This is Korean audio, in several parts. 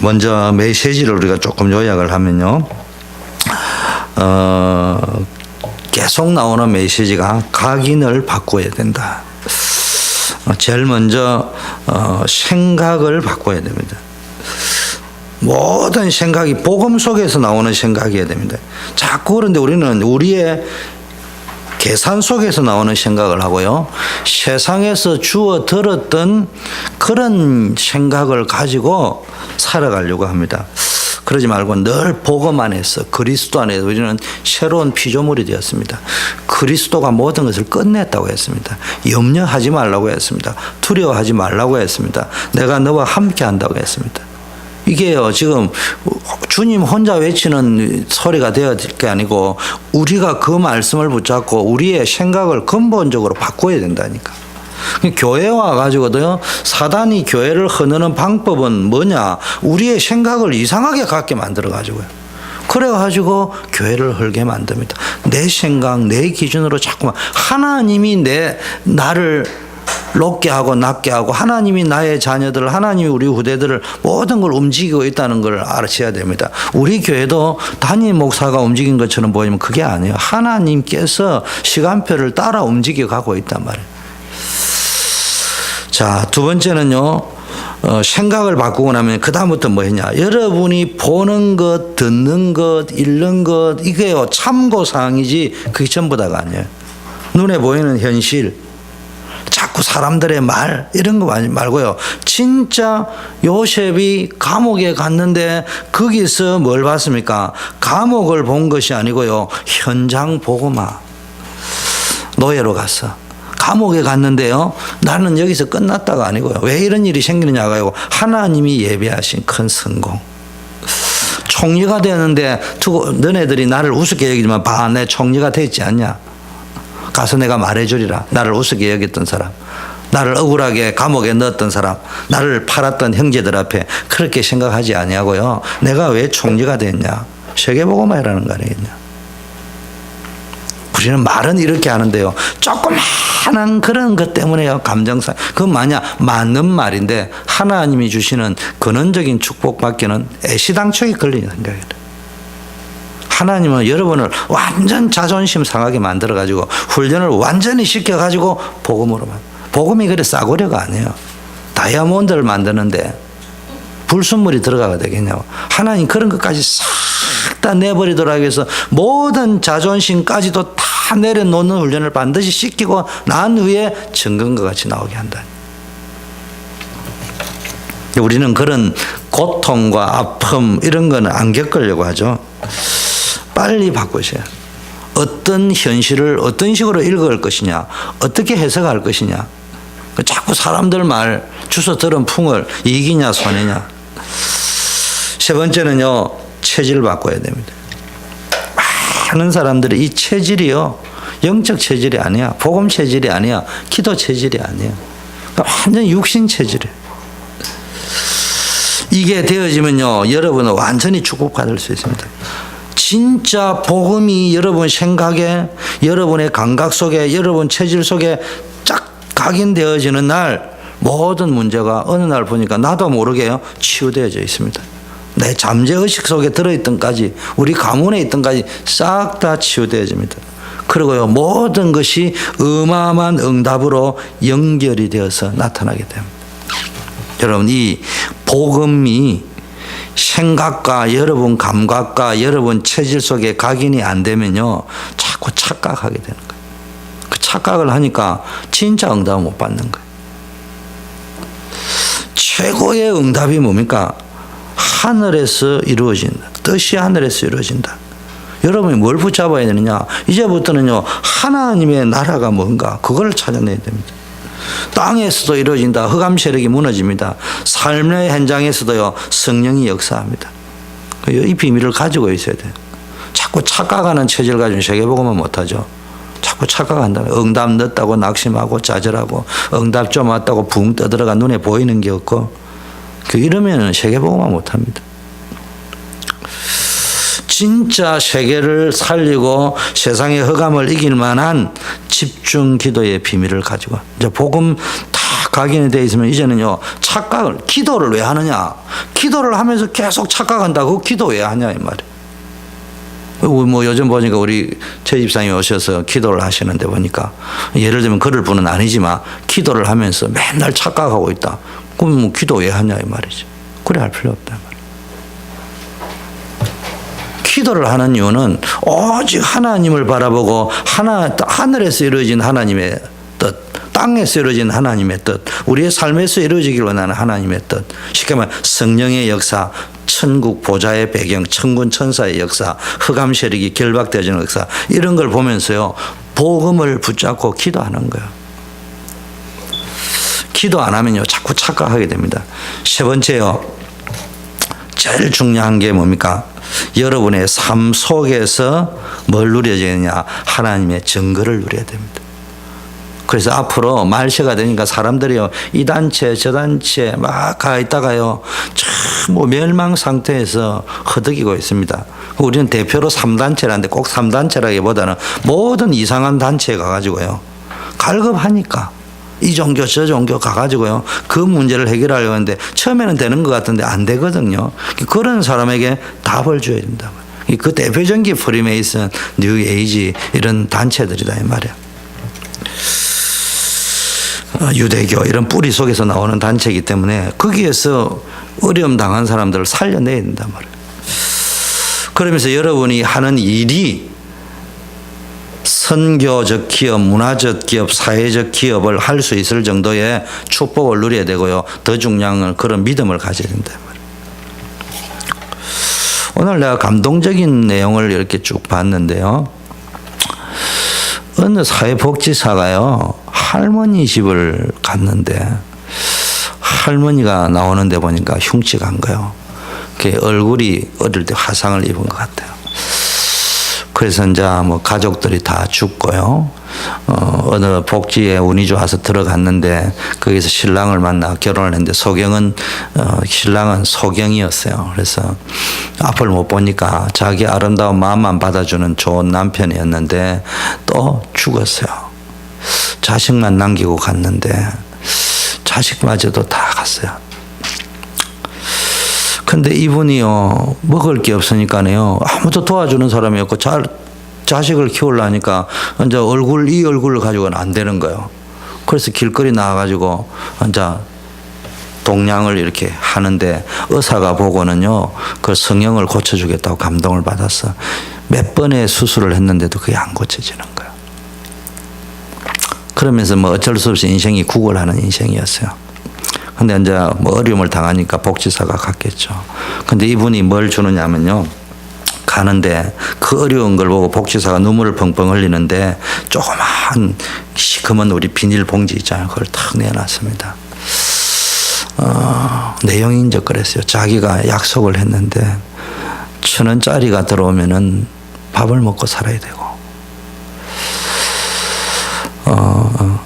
먼저 메시지를 우리가 조금 요약을 하면요. 계속 나오는 메시지가 각인을 바꿔야 된다. 제일 먼저 생각을 바꿔야 됩니다. 모든 생각이 복음 속에서 나오는 생각이어야 됩니다. 자꾸 그런데 우리는 우리의 계산 속에서 나오는 생각을 하고요. 세상에서 주워 들었던 그런 생각을 가지고 살아가려고 합니다. 그러지 말고 늘 복음 안에서 그리스도 안에서 우리는 새로운 피조물이 되었습니다. 그리스도가 모든 것을 끝냈다고 했습니다. 염려하지 말라고 했습니다. 두려워하지 말라고 했습니다. 내가 너와 함께 한다고 했습니다. 이게요, 지금 주님 혼자 외치는 소리가 되어야 될 게 아니고 우리가 그 말씀을 붙잡고 우리의 생각을 근본적으로 바꿔야 된다니까. 교회 와가지고도요, 사단이 교회를 흐르는 방법은 뭐냐? 우리의 생각을 이상하게 갖게 만들어가지고요. 그래가지고 교회를 헐게 만듭니다. 내 생각, 내 기준으로 자꾸만 하나님이 나를 높게 하고 낮게 하고 하나님이 나의 자녀들, 하나님이 우리 후대들을 모든 걸 움직이고 있다는 걸 알아셔야 됩니다. 우리 교회도 담임 목사가 움직인 것처럼 보이면 그게 아니에요. 하나님께서 시간표를 따라 움직여 가고 있단 말이에요. 자, 두 번째는요, 생각을 바꾸고 나면 그다음부터 뭐 했냐. 여러분이 보는 것, 듣는 것, 읽는 것, 이게요, 참고사항이지 그게 전부 다가 아니에요. 눈에 보이는 현실, 자꾸 사람들의 말, 이런 거 말고요. 진짜 요셉이 감옥에 갔는데 거기서 뭘 봤습니까? 감옥을 본 것이 아니고요. 현장 보고만. 노예로 갔어. 감옥에 갔는데요. 나는 여기서 끝났다가 아니고요. 왜 이런 일이 생기느냐고요. 하나님이 예비하신 큰 성공. 총리가 되는데 너네들이 나를 우습게 여기지만 봐, 내 총리가 됐지 않냐. 가서 내가 말해주리라. 나를 우습게 여겼던 사람, 나를 억울하게 감옥에 넣었던 사람, 나를 팔았던 형제들 앞에 그렇게 생각하지 아니하고요. 내가 왜 총리가 됐냐. 세계복음화라는 거 아니겠냐. 우리는 말은 이렇게 하는데요. 조그마한 그런 것 때문에요. 감정상. 그건 맞는 말인데 하나님이 주시는 근원적인 축복밖에는 애시당초에 걸리는 생각이에요. 하나님은 여러분을 완전 자존심 상하게 만들어가지고 훈련을 완전히 시켜가지고 복음으로만. 복음이 그래 싸구려가 아니에요. 다이아몬드를 만드는데 불순물이 들어가야 되겠냐고. 하나님 그런 것까지 싹 다 내버리도록 해서 모든 자존심까지도 다 내려놓는 훈련을 반드시 시키고 난 후에 증거과 같이 나오게 한다. 우리는 그런 고통과 아픔 이런 거는 안 겪으려고 하죠. 빨리 바꾸셔야. 어떤 현실을 어떤 식으로 읽을 것이냐, 어떻게 해석할 것이냐. 자꾸 사람들 말 주워 들은 풍을 이기냐 손해냐. 세 번째는요, 체질을 바꿔야 됩니다. 많은 사람들이 이 체질이요, 영적 체질이 아니야, 복음 체질이 아니야, 기도 체질이 아니야. 완전 육신 체질이에요. 이게 되어지면요, 여러분은 완전히 축복받을 수 있습니다. 진짜 복음이 여러분 생각에, 여러분의 감각 속에, 여러분 체질 속에 쫙 각인되어지는 날 모든 문제가 어느 날 보니까 나도 모르게요, 치유되어져 있습니다. 내 잠재의식 속에 들어있던까지, 우리 가문에 있던까지 싹 다 치유되어집니다. 그리고요, 모든 것이 어마어마한 응답으로 연결이 되어서 나타나게 됩니다. 여러분, 이 복음이 생각과 여러분 감각과 여러분 체질 속에 각인이 안 되면요, 자꾸 착각하게 되는 거예요. 그 착각을 하니까 진짜 응답을 못 받는 거예요. 최고의 응답이 뭡니까? 하늘에서 이루어진다. 뜻이 하늘에서 이루어진다. 여러분이 뭘 붙잡아야 되느냐? 이제부터는요, 하나님의 나라가 뭔가 그걸 찾아내야 됩니다. 땅에서도 이루어진다. 흑암 세력이 무너집니다. 삶의 현장에서도요, 성령이 역사합니다. 이 비밀을 가지고 있어야 돼요. 자꾸 착각하는 체질 가지고 세계복음은 못하죠. 자꾸 착각한다. 응답 늦다고 낙심하고 좌절하고, 응답 좀 왔다고 붕 떠들어가 눈에 보이는 게 없고, 이러면 세계복음화 못합니다. 진짜 세계를 살리고 세상의 흑암을 이길 만한 집중 기도의 비밀을 가지고, 이제 복음 다 각인이 되어 있으면 이제는요, 착각을, 기도를 왜 하느냐? 기도를 하면서 계속 착각한다. 그 기도 왜 하냐 이 말이에요. 뭐 요즘 보니까 우리 최 집사님이 오셔서 기도를 하시는데 보니까 예를 들면 그럴 분은 아니지만 기도를 하면서 맨날 착각하고 있다. 그럼 뭐 기도 왜 하냐 이 말이죠. 그래 할 필요 없다. 기도를 하는 이유는 오직 하나님을 바라보고 하늘에서 이루어진 하나님의 뜻, 땅에서 이루어진 하나님의 뜻, 우리의 삶에서 이루어지길 원하는 하나님의 뜻, 쉽게 말하면 성령의 역사, 천국 보좌의 배경, 천군 천사의 역사, 흑암 세력이 결박되어지는 역사, 이런 걸 보면서요 복음을 붙잡고 기도하는 거예요. 기도 안 하면요 자꾸 착각하게 됩니다. 세 번째요, 제일 중요한 게 뭡니까? 여러분의 삶 속에서 뭘 누려야 되느냐? 하나님의 증거를 누려야 됩니다. 그래서 앞으로 말세가 되니까 사람들이요 이 단체 저 단체 막 가 있다가요 뭐 멸망 상태에서 허덕이고 있습니다. 우리는 대표로 3단체라는데 꼭 3단체라기보다는 모든 이상한 단체에 가가지고요 갈급하니까 이 종교 저 종교 가가지고요 그 문제를 해결하려고 하는데 처음에는 되는 것 같은데 안 되거든요. 그런 사람에게 답을 줘야 된다. 그 대표적인 게 프리메이슨, 뉴 에이지 이런 단체들이다 이 말이야. 유대교 이런 뿌리 속에서 나오는 단체이기 때문에 거기에서 어려움 당한 사람들을 살려내야 된단 말이에요. 그러면서 여러분이 하는 일이 선교적 기업, 문화적 기업, 사회적 기업을 할 수 있을 정도의 축복을 누려야 되고요. 더 중요한 건 그런 믿음을 가져야 된다. 오늘 내가 감동적인 내용을 이렇게 쭉 봤는데요. 어느 사회복지사가요, 할머니 집을 갔는데 할머니가 나오는데 보니까 흉측한 거예요. 얼굴이 어릴 때 화상을 입은 것 같아요. 그래서 이제 뭐 가족들이 다 죽고요. 어느 복지에 운이 좋아서 들어갔는데 거기서 신랑을 만나 결혼을 했는데 신랑은 소경이었어요. 그래서 앞을 못 보니까 자기 아름다운 마음만 받아주는 좋은 남편이었는데 또 죽었어요. 자식만 남기고 갔는데 자식마저도 다 갔어요. 근데 이분이요 먹을 게 없으니까요 아무도 도와주는 사람이 없고 자식을 키우려니까 이제 이 얼굴을 가지고는 안 되는 거예요. 그래서 길거리 나와가지고 이제 동냥을 이렇게 하는데 의사가 보고는요 그 성형을 고쳐주겠다고 감동을 받았어. 몇 번의 수술을 했는데도 그게 안 고쳐지는 거예요. 그러면서 뭐 어쩔 수 없이 인생이 구걸하는 인생이었어요. 근데 이제 뭐 어려움을 당하니까 복지사가 갔겠죠. 근데 이분이 뭘 주느냐면요. 가는데 그 어려운 걸 보고 복지사가 눈물을 펑펑 흘리는데 조그만 시커먼 우리 비닐봉지 있잖아요. 그걸 탁 내놨습니다. 내용이 이제 그랬어요. 자기가 약속을 했는데 1,000원짜리가 들어오면은 밥을 먹고 살아야 되고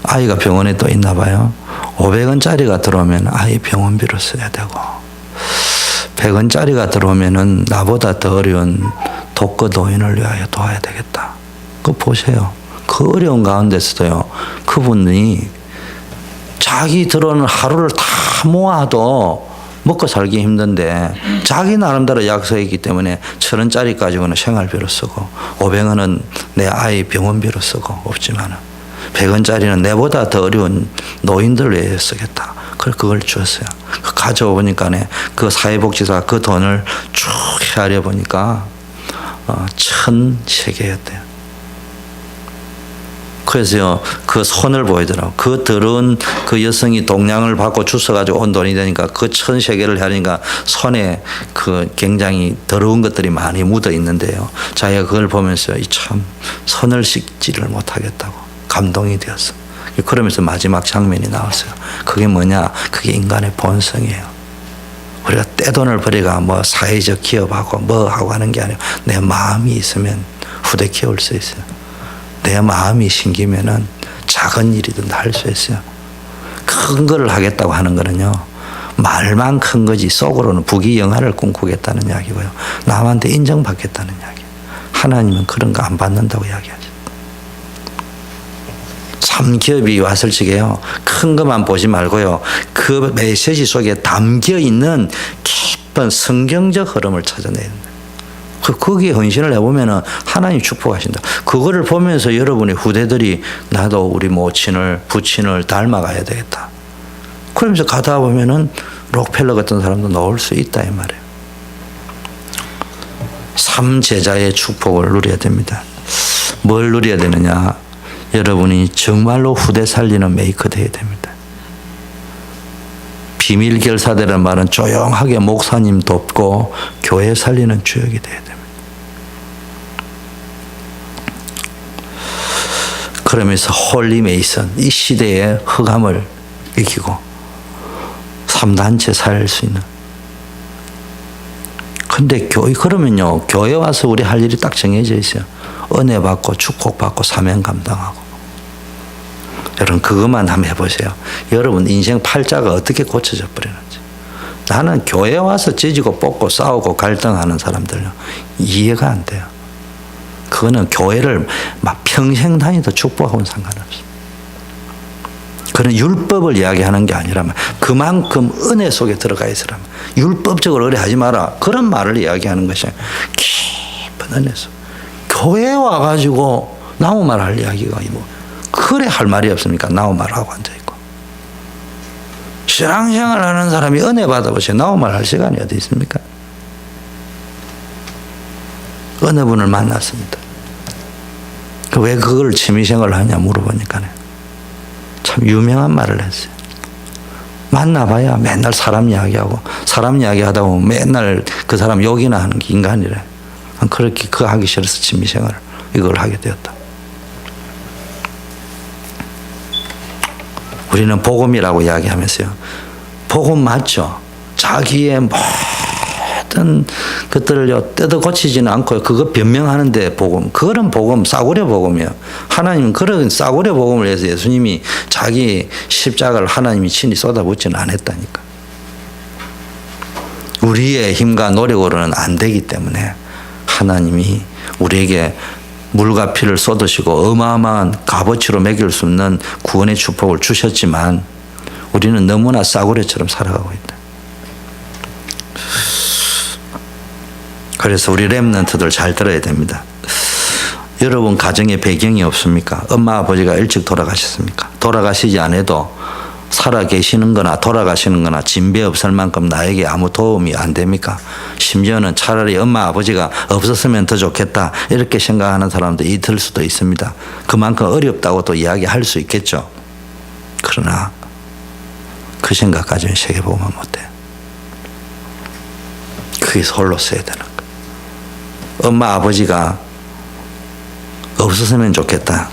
아이가 병원에 또 있나 봐요. 500원짜리가 들어오면 아이 병원비로 써야 되고 100원짜리가 들어오면은 나보다 더 어려운 독거 노인을 위하여 도와야 되겠다. 그거 보세요. 그 어려운 가운데서도요. 그분이 자기 들어오는 하루를 다 모아도 먹고 살기 힘든데 자기 나름대로 약속했기 때문에 1,000원짜리 가지고는 생활비로 쓰고 500원은 내 아이 병원비로 쓰고 없지만은 100원짜리는 내보다 더 어려운 노인들을 위해 쓰겠다. 그래서 그걸 주었어요. 가져오니까 그 사회복지사가 그 돈을 쭉 헤아려 보니까 1,000세계였대요. 그래서요, 그 손을 보이더라고. 그 더러운 그 여성이 동냥을 받고 주워가지고 온 돈이 되니까 그 1,000세계를 하니까 손에 그 굉장히 더러운 것들이 많이 묻어 있는데요. 자기가 그걸 보면서 참 손을 씻지를 못하겠다고 감동이 되었어. 그러면서 마지막 장면이 나왔어요. 그게 뭐냐? 그게 인간의 본성이에요. 우리가 떼돈을 벌이가 뭐 사회적 기업하고 뭐 하고 하는 게 아니고 내 마음이 있으면 후대 키울 수 있어요. 내 마음이 생기면은 작은 일이든 할 수 있어요. 큰 거를 하겠다고 하는 거는요. 말만 큰 거지 속으로는 부귀영화를 꿈꾸겠다는 이야기고요. 남한테 인정받겠다는 이야기. 하나님은 그런 거 안 받는다고 이야기하죠. 삼기업이 왔을 적에요. 큰 것만 보지 말고요. 그 메시지 속에 담겨 있는 깊은 어떤 성경적 흐름을 찾아내야 된다. 거기에 헌신을 해보면은 하나님 축복하신다. 그거를 보면서 여러분의 후대들이 나도 우리 모친을 부친을 닮아가야 되겠다. 그러면서 가다 보면은 록펠러 같은 사람도 나올 수 있다 이 말이에요. 3제자의 축복을 누려야 됩니다. 뭘 누려야 되느냐? 여러분이 정말로 후대 살리는 메이커 되어야 됩니다. 비밀 결사대라는 말은 조용하게 목사님 돕고 교회 살리는 주역이 되어야 됩니다. 그러면서 홀리 메이슨, 이 시대의 흑암을 이기고 3단체 살 수 있는. 근데 그러면요, 교회 와서 우리 할 일이 딱 정해져 있어요. 은혜 받고 축복 받고 사명 감당하고. 여러분 그것만 한번 해보세요. 여러분 인생 팔자가 어떻게 고쳐져 버리는지. 나는 교회 와서 찢고 뽑고 싸우고 갈등하는 사람들요, 이해가 안 돼요. 그거는 교회를 막 평생 다니도 축복하고는 상관없어요. 그런 율법을 이야기하는 게 아니라면 그만큼 은혜 속에 들어가 있으라면 율법적으로 그래 하지 마라, 그런 말을 이야기하는 것이 깊은 은혜 속. 교회에 와가지고 나무 말할 이야기가 뭐 그래 할 말이 없습니까? 나무 말하고 앉아있고. 신앙생활 하는 사람이 은혜 받아보세요. 나무 말할 시간이 어디 있습니까? 어느 분을 만났습니다. 왜 그걸 취미생활을 하냐 물어보니까 참 유명한 말을 했어요. 만나봐야 맨날 사람 이야기하고 사람 이야기하다 보면 맨날 그 사람 욕이나 하는 게 인간이래. 그렇게 그거 하기 싫어서 취미생활을 이걸 하게 되었다. 우리는 복음이라고 이야기하면서요, 복음 맞죠? 자기의 모든 것들을 뜯어 고치지는 않고 그거 변명하는데 복음, 그런 복음 싸구려 복음이에요. 하나님은 그런 싸구려 복음을 해서 예수님이 자기 십자가를 하나님이 친히 쏟아붓지는 않았다니까. 우리의 힘과 노력으로는 안 되기 때문에 하나님이 우리에게 물과 피를 쏟으시고 어마어마한 값어치로 매길 수 없는 구원의 축복을 주셨지만 우리는 너무나 싸구려처럼 살아가고 있다. 그래서 우리 렘넌트들 잘 들어야 됩니다. 여러분 가정에 배경이 없습니까? 엄마 아버지가 일찍 돌아가셨습니까? 돌아가시지 않아도 살아 계시는 거나 돌아가시는 거나 진배 없을 만큼 나에게 아무 도움이 안 됩니까? 심지어는 차라리 엄마 아버지가 없었으면 더 좋겠다 이렇게 생각하는 사람도 있을 수도 있습니다. 그만큼 어렵다고 또 이야기할 수 있겠죠. 그러나 그 생각까지는 세계보면 못해요. 그게 홀로 써야 되는 거예요. 엄마 아버지가 없었으면 좋겠다.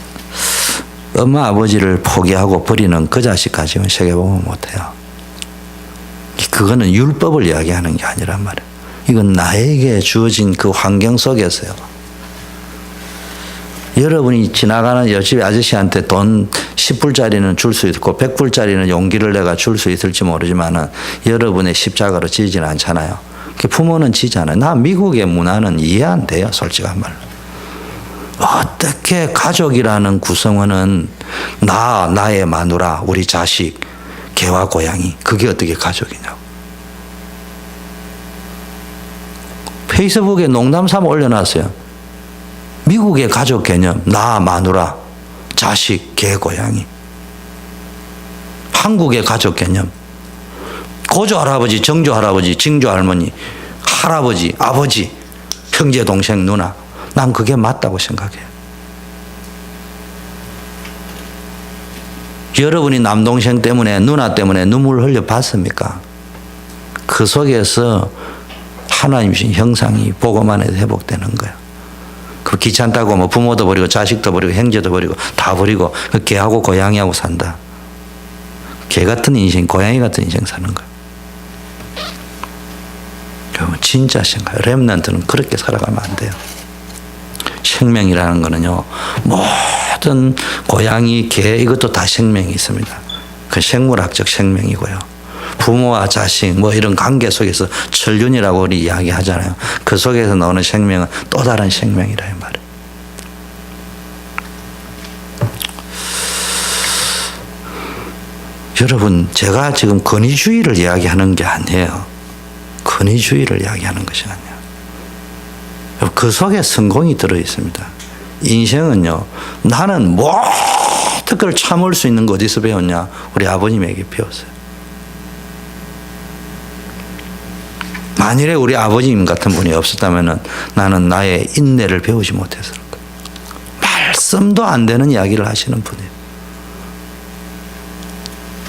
엄마 아버지를 포기하고 버리는 그 자식 가지고는 세계보면 못해요. 그거는 율법을 이야기하는 게 아니란 말이에요. 이건 나에게 주어진 그 환경 속에서요. 여러분이 지나가는 옆집 아저씨한테 돈 10불짜리는 줄 수 있고 100불짜리는 용기를 내가 줄 수 있을지 모르지만 여러분의 십자가로 지지는 않잖아요. 부모는 지잖아요. 나 미국의 문화는 이해 안 돼요. 솔직한 말로. 어떻게 가족이라는 구성원은 나의 마누라, 우리 자식, 개와 고양이, 그게 어떻게 가족이냐고. 페이스북에 농담 삼아 올려놨어요. 미국의 가족 개념, 나, 마누라, 자식, 개, 고양이. 한국의 가족 개념, 고조 할아버지, 정조 할아버지, 징조 할머니, 할아버지, 아버지, 형제, 동생, 누나. 난 그게 맞다고 생각해요. 여러분이 남동생 때문에, 누나 때문에 눈물을 흘려 봤습니까? 그 속에서 하나님 신 형상이 보고만 해도 회복되는 거예요. 그 귀찮다고 뭐 부모도 버리고 자식도 버리고 형제도 버리고 다 버리고 그 개하고 고양이하고 산다. 개 같은 인생, 고양이 같은 인생 사는 거예요. 여러분 진짜 생각해요. 렘넌트는 그렇게 살아가면 안 돼요. 생명이라는 거는요, 모든 고양이, 개 이것도 다 생명이 있습니다. 그 생물학적 생명이고요. 부모와 자식 뭐 이런 관계 속에서 천륜이라고 우리 이야기하잖아요. 그 속에서 나오는 생명은 또 다른 생명이라 이 말이에요. 여러분 제가 지금 권위주의를 이야기하는 게 아니에요. 권위주의를 이야기하는 것이 아니야. 그 속에 성공이 들어 있습니다. 인생은요, 나는 모든 걸 참을 수 있는 거 어디서 배웠냐? 우리 아버님에게 배웠어요. 만일에 우리 아버님 같은 분이 없었다면 나는 나의 인내를 배우지 못했을 거예요. 말씀도 안 되는 이야기를 하시는 분이에요.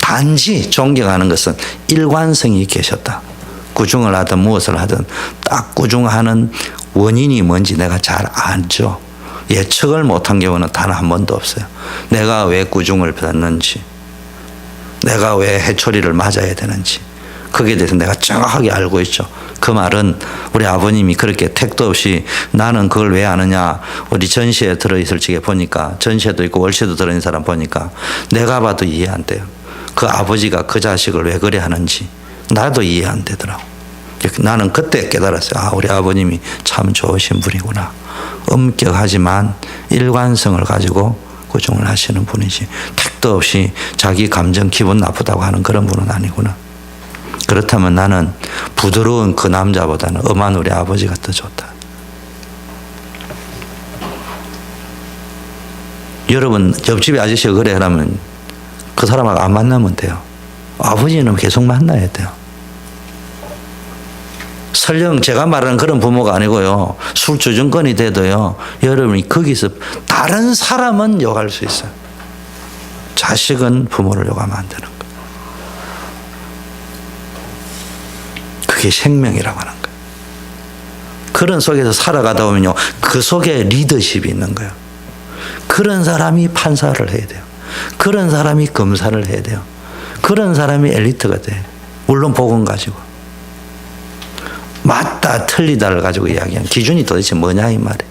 단지 존경하는 것은 일관성이 계셨다. 꾸중을 하든 무엇을 하든 딱 꾸중하는 원인이 뭔지 내가 잘 알죠. 예측을 못한 경우는 단 한 번도 없어요. 내가 왜 꾸중을 받는지, 내가 왜 해초리를 맞아야 되는지, 거기에 대해서 내가 정확하게 알고 있죠. 그 말은 우리 아버님이 그렇게 택도 없이 나는 그걸 왜 아느냐. 우리 전시에 들어있을 적에 보니까, 전시에도 있고 월세도 들어있는 사람 보니까 내가 봐도 이해 안 돼요. 그 아버지가 그 자식을 왜 그래 하는지 나도 이해 안 되더라고. 나는 그때 깨달았어요. 아, 우리 아버님이 참 좋으신 분이구나. 엄격하지만 일관성을 가지고 꾸중을 하시는 분이지, 택도 없이 자기 감정 기분 나쁘다고 하는 그런 분은 아니구나. 그렇다면 나는 부드러운 그 남자보다는 엄한 우리 아버지가 더 좋다. 여러분, 옆집에 아저씨가 그래 하면 그 사람하고 안 만나면 돼요. 아버지는 계속 만나야 돼요. 설령 제가 말하는 그런 부모가 아니고요, 술주정권이 돼도요, 여러분이 거기서 다른 사람은 욕할 수 있어요. 자식은 부모를 욕하면 안 되는 거예요. 그게 생명이라고 하는 거예요. 그런 속에서 살아가다 보면요, 그 속에 리더십이 있는 거예요. 그런 사람이 판사를 해야 돼요. 그런 사람이 검사를 해야 돼요. 그런 사람이 엘리트가 돼요. 물론 복음 가지고. 맞다 틀리다를 가지고 이야기하는 기준이 도대체 뭐냐 이 말이에요.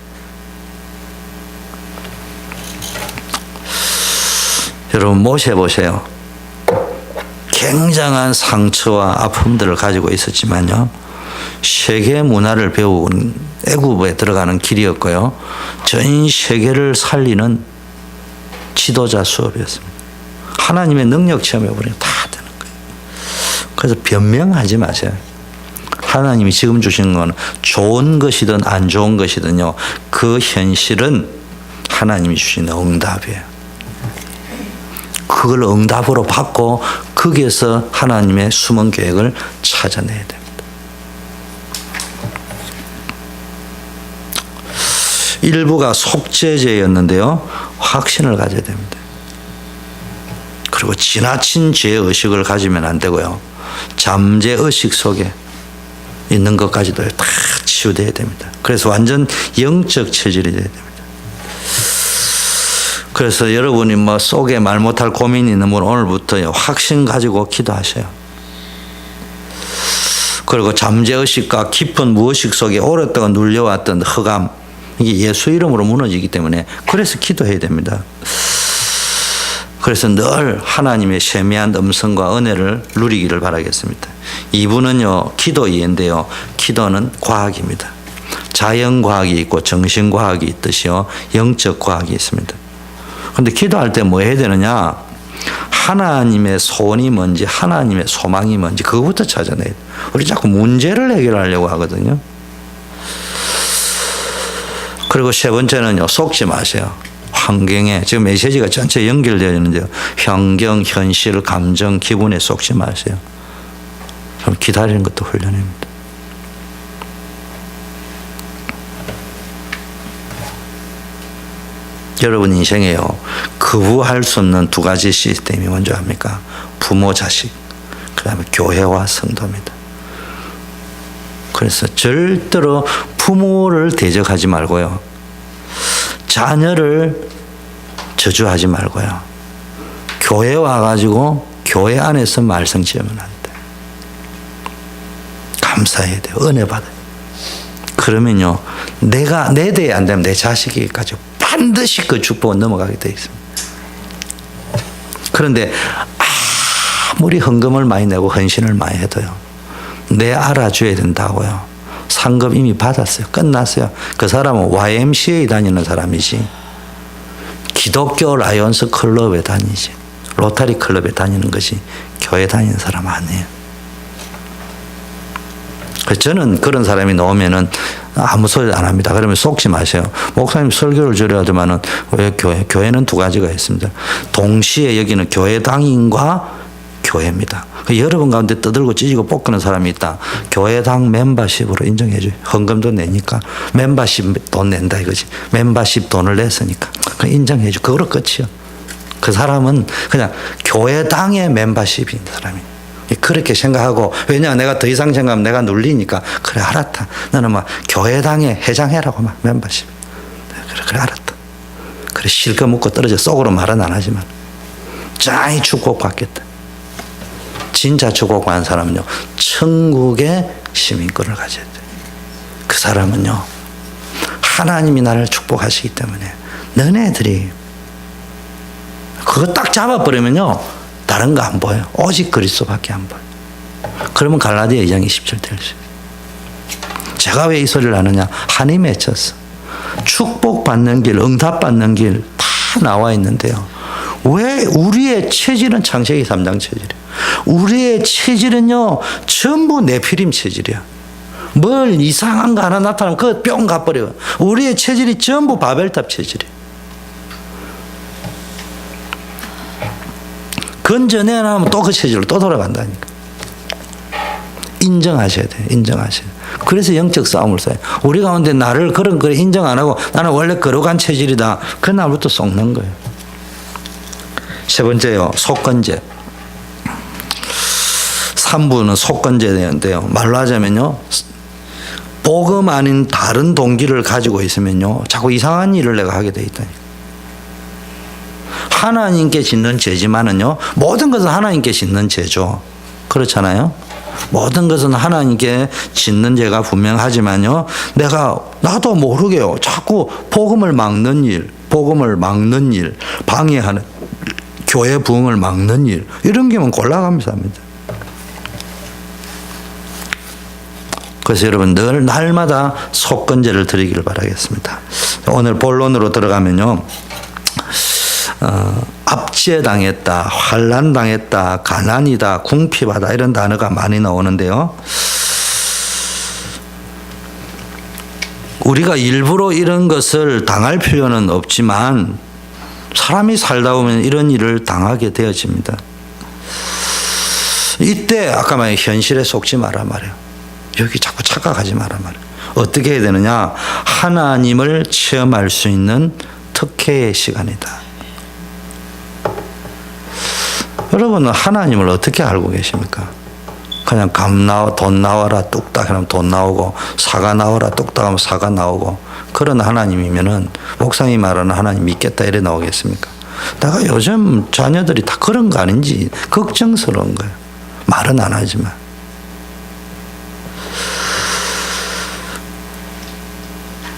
여러분, 모세 보세요. 굉장한 상처와 아픔들을 가지고 있었지만요, 세계 문화를 배운 애굽에 들어가는 길이었고요, 전 세계를 살리는 지도자 수업이었습니다. 하나님의 능력 체험해 보니까 다 되는 거예요. 그래서 변명하지 마세요. 하나님이 지금 주시는 건 좋은 것이든 안 좋은 것이든요, 그 현실은 하나님이 주시는 응답이에요. 그걸 응답으로 받고 거기에서 하나님의 숨은 계획을 찾아내야 됩니다. 일부가 속죄죄였는데요, 확신을 가져야 됩니다. 그리고 지나친 죄의식을 가지면 안 되고요, 잠재의식 속에 있는 것까지도 다 치유돼야 됩니다. 그래서 완전 영적 체질이 돼야 됩니다. 그래서 여러분이 뭐 속에 말 못할 고민이 있는 분 오늘부터 확신 가지고 기도하셔요. 그리고 잠재의식과 깊은 무의식 속에 오랫동안 눌려왔던 흑암, 이게 예수 이름으로 무너지기 때문에 그래서 기도해야 됩니다. 그래서 늘 하나님의 세미한 음성과 은혜를 누리기를 바라겠습니다. 이분은요, 기도 이해인데요, 기도는 과학입니다. 자연과학이 있고 정신과학이 있듯이요, 영적 과학이 있습니다. 그런데 기도할 때 뭐 해야 되느냐? 하나님의 소원이 뭔지, 하나님의 소망이 뭔지 그거부터 찾아내야 돼요. 우리 자꾸 문제를 해결하려고 하거든요. 그리고 세 번째는요, 속지 마세요. 환경에, 지금 메시지가 전체 연결되어 있는데요, 환경, 현실, 감정, 기분에 속지 마세요. 기다리는 것도 훈련입니다. 여러분 인생에요, 거부할 수 없는 두 가지 시스템이 뭔지 압니까? 부모, 자식, 그 다음에 교회와 성도입니다. 그래서 절대로 부모를 대적하지 말고요, 자녀를 저주하지 말고요, 교회 와가지고 교회 안에서 말썽 지으면 안 돼. 감사해야 돼요. 은혜 받아요. 그러면요, 내가 내 대에 안 되면 내 자식에게까지 반드시 그 축복은 넘어가게 돼 있습니다. 그런데 아무리 헌금을 많이 내고 헌신을 많이 해도요, 내 알아줘야 된다고요. 상급 이미 받았어요. 끝났어요. 그 사람은 YMCA 다니는 사람이지, 기독교 라이온스 클럽에 다니지, 로타리 클럽에 다니는 것이 교회 다니는 사람 아니에요. 그래서 저는 그런 사람이 나오면은 아무 소리 안 합니다. 그러면 속지 마세요. 목사님 설교를 저려하더만은 왜 교회는 두 가지가 있습니다. 동시에 여기는 교회당인과 교회입니다. 여러분 가운데 떠들고 찢고 볶는 사람이 있다. 교회당 멤버십으로 인정해줘요. 헌금도 내니까 멤버십 돈 낸다 이거지. 멤버십 돈을 냈으니까 인정해줘. 그거로 끝이요. 그 사람은 그냥 교회당의 멤버십인 사람이. 그렇게 생각하고, 왜냐 내가 더 이상 생각하면 내가 눌리니까, 그래 알았다. 너는 막 교회당에 회장해라고 막 멤버십. 그래 알았다. 그래 실컷 묻고 떨어져. 속으로 말은 안 하지만 짱이 축복받겠다. 진짜 축복받은 사람은요, 천국의 시민권을 가져야 돼. 그 사람은요, 하나님이 나를 축복하시기 때문에 너네들이 그거 딱 잡아버리면요, 다른 거 안 보여. 오직 그리스도밖에 안 보여. 그러면 갈라디아 2장 20절 될 수 있어요. 제가 왜 이 소리를 하느냐? 한이 맺혔어. 축복받는 길, 응답받는 길 다 나와 있는데요. 왜 우리의 체질은 창세기 3장 체질이에요. 우리의 체질은요, 전부 네피림 체질이야. 뭘 이상한 거 하나 나타나면 그거 뿅 가버려. 우리의 체질이 전부 바벨탑 체질이에요. 건져내놔면 또 그 체질로 또 돌아간다니까. 인정하셔야 돼요. 인정하셔야 돼요. 그래서 영적 싸움을 써요. 우리 가운데 나를 그런 걸 인정 안 하고 나는 원래 거룩한 체질이다. 그 날부터 속는 거예요. 세 번째요, 속건제. 3부는 속건제인데요. 말로 하자면요, 복음 아닌 다른 동기를 가지고 있으면요, 자꾸 이상한 일을 내가 하게 돼 있다니까. 하나님께 짓는 죄지만은요, 모든 것은 하나님께 짓는 죄죠. 그렇잖아요. 모든 것은 하나님께 짓는 죄가 분명하지만요, 나도 모르게요, 자꾸 복음을 막는 일, 방해하는, 교회 부흥을 막는 일, 이런 게면 골라가면서 합니다. 그래서 여러분 늘 날마다 속건제를 드리기를 바라겠습니다. 오늘 본론으로 들어가면요, 압제당했다, 환난당했다, 가난이다, 궁핍하다, 이런 단어가 많이 나오는데요. 우리가 일부러 이런 것을 당할 필요는 없지만 사람이 살다 보면 이런 일을 당하게 되어집니다. 이때 아까 말한 현실에 속지 마라 말이에요. 여기 자꾸 착각하지 마라 말이에요. 어떻게 해야 되느냐? 하나님을 체험할 수 있는 특혜의 시간이다. 여러분은 하나님을 어떻게 알고 계십니까? 그냥 돈 나와라 뚝딱 하면 돈 나오고, 사과 나와라 뚝딱 하면 사과 나오고, 그런 하나님이면은 목사님이 말하는 하나님 믿겠다 이래 나오겠습니까? 내가 요즘 자녀들이 다 그런 거 아닌지 걱정스러운 거예요. 말은 안 하지만.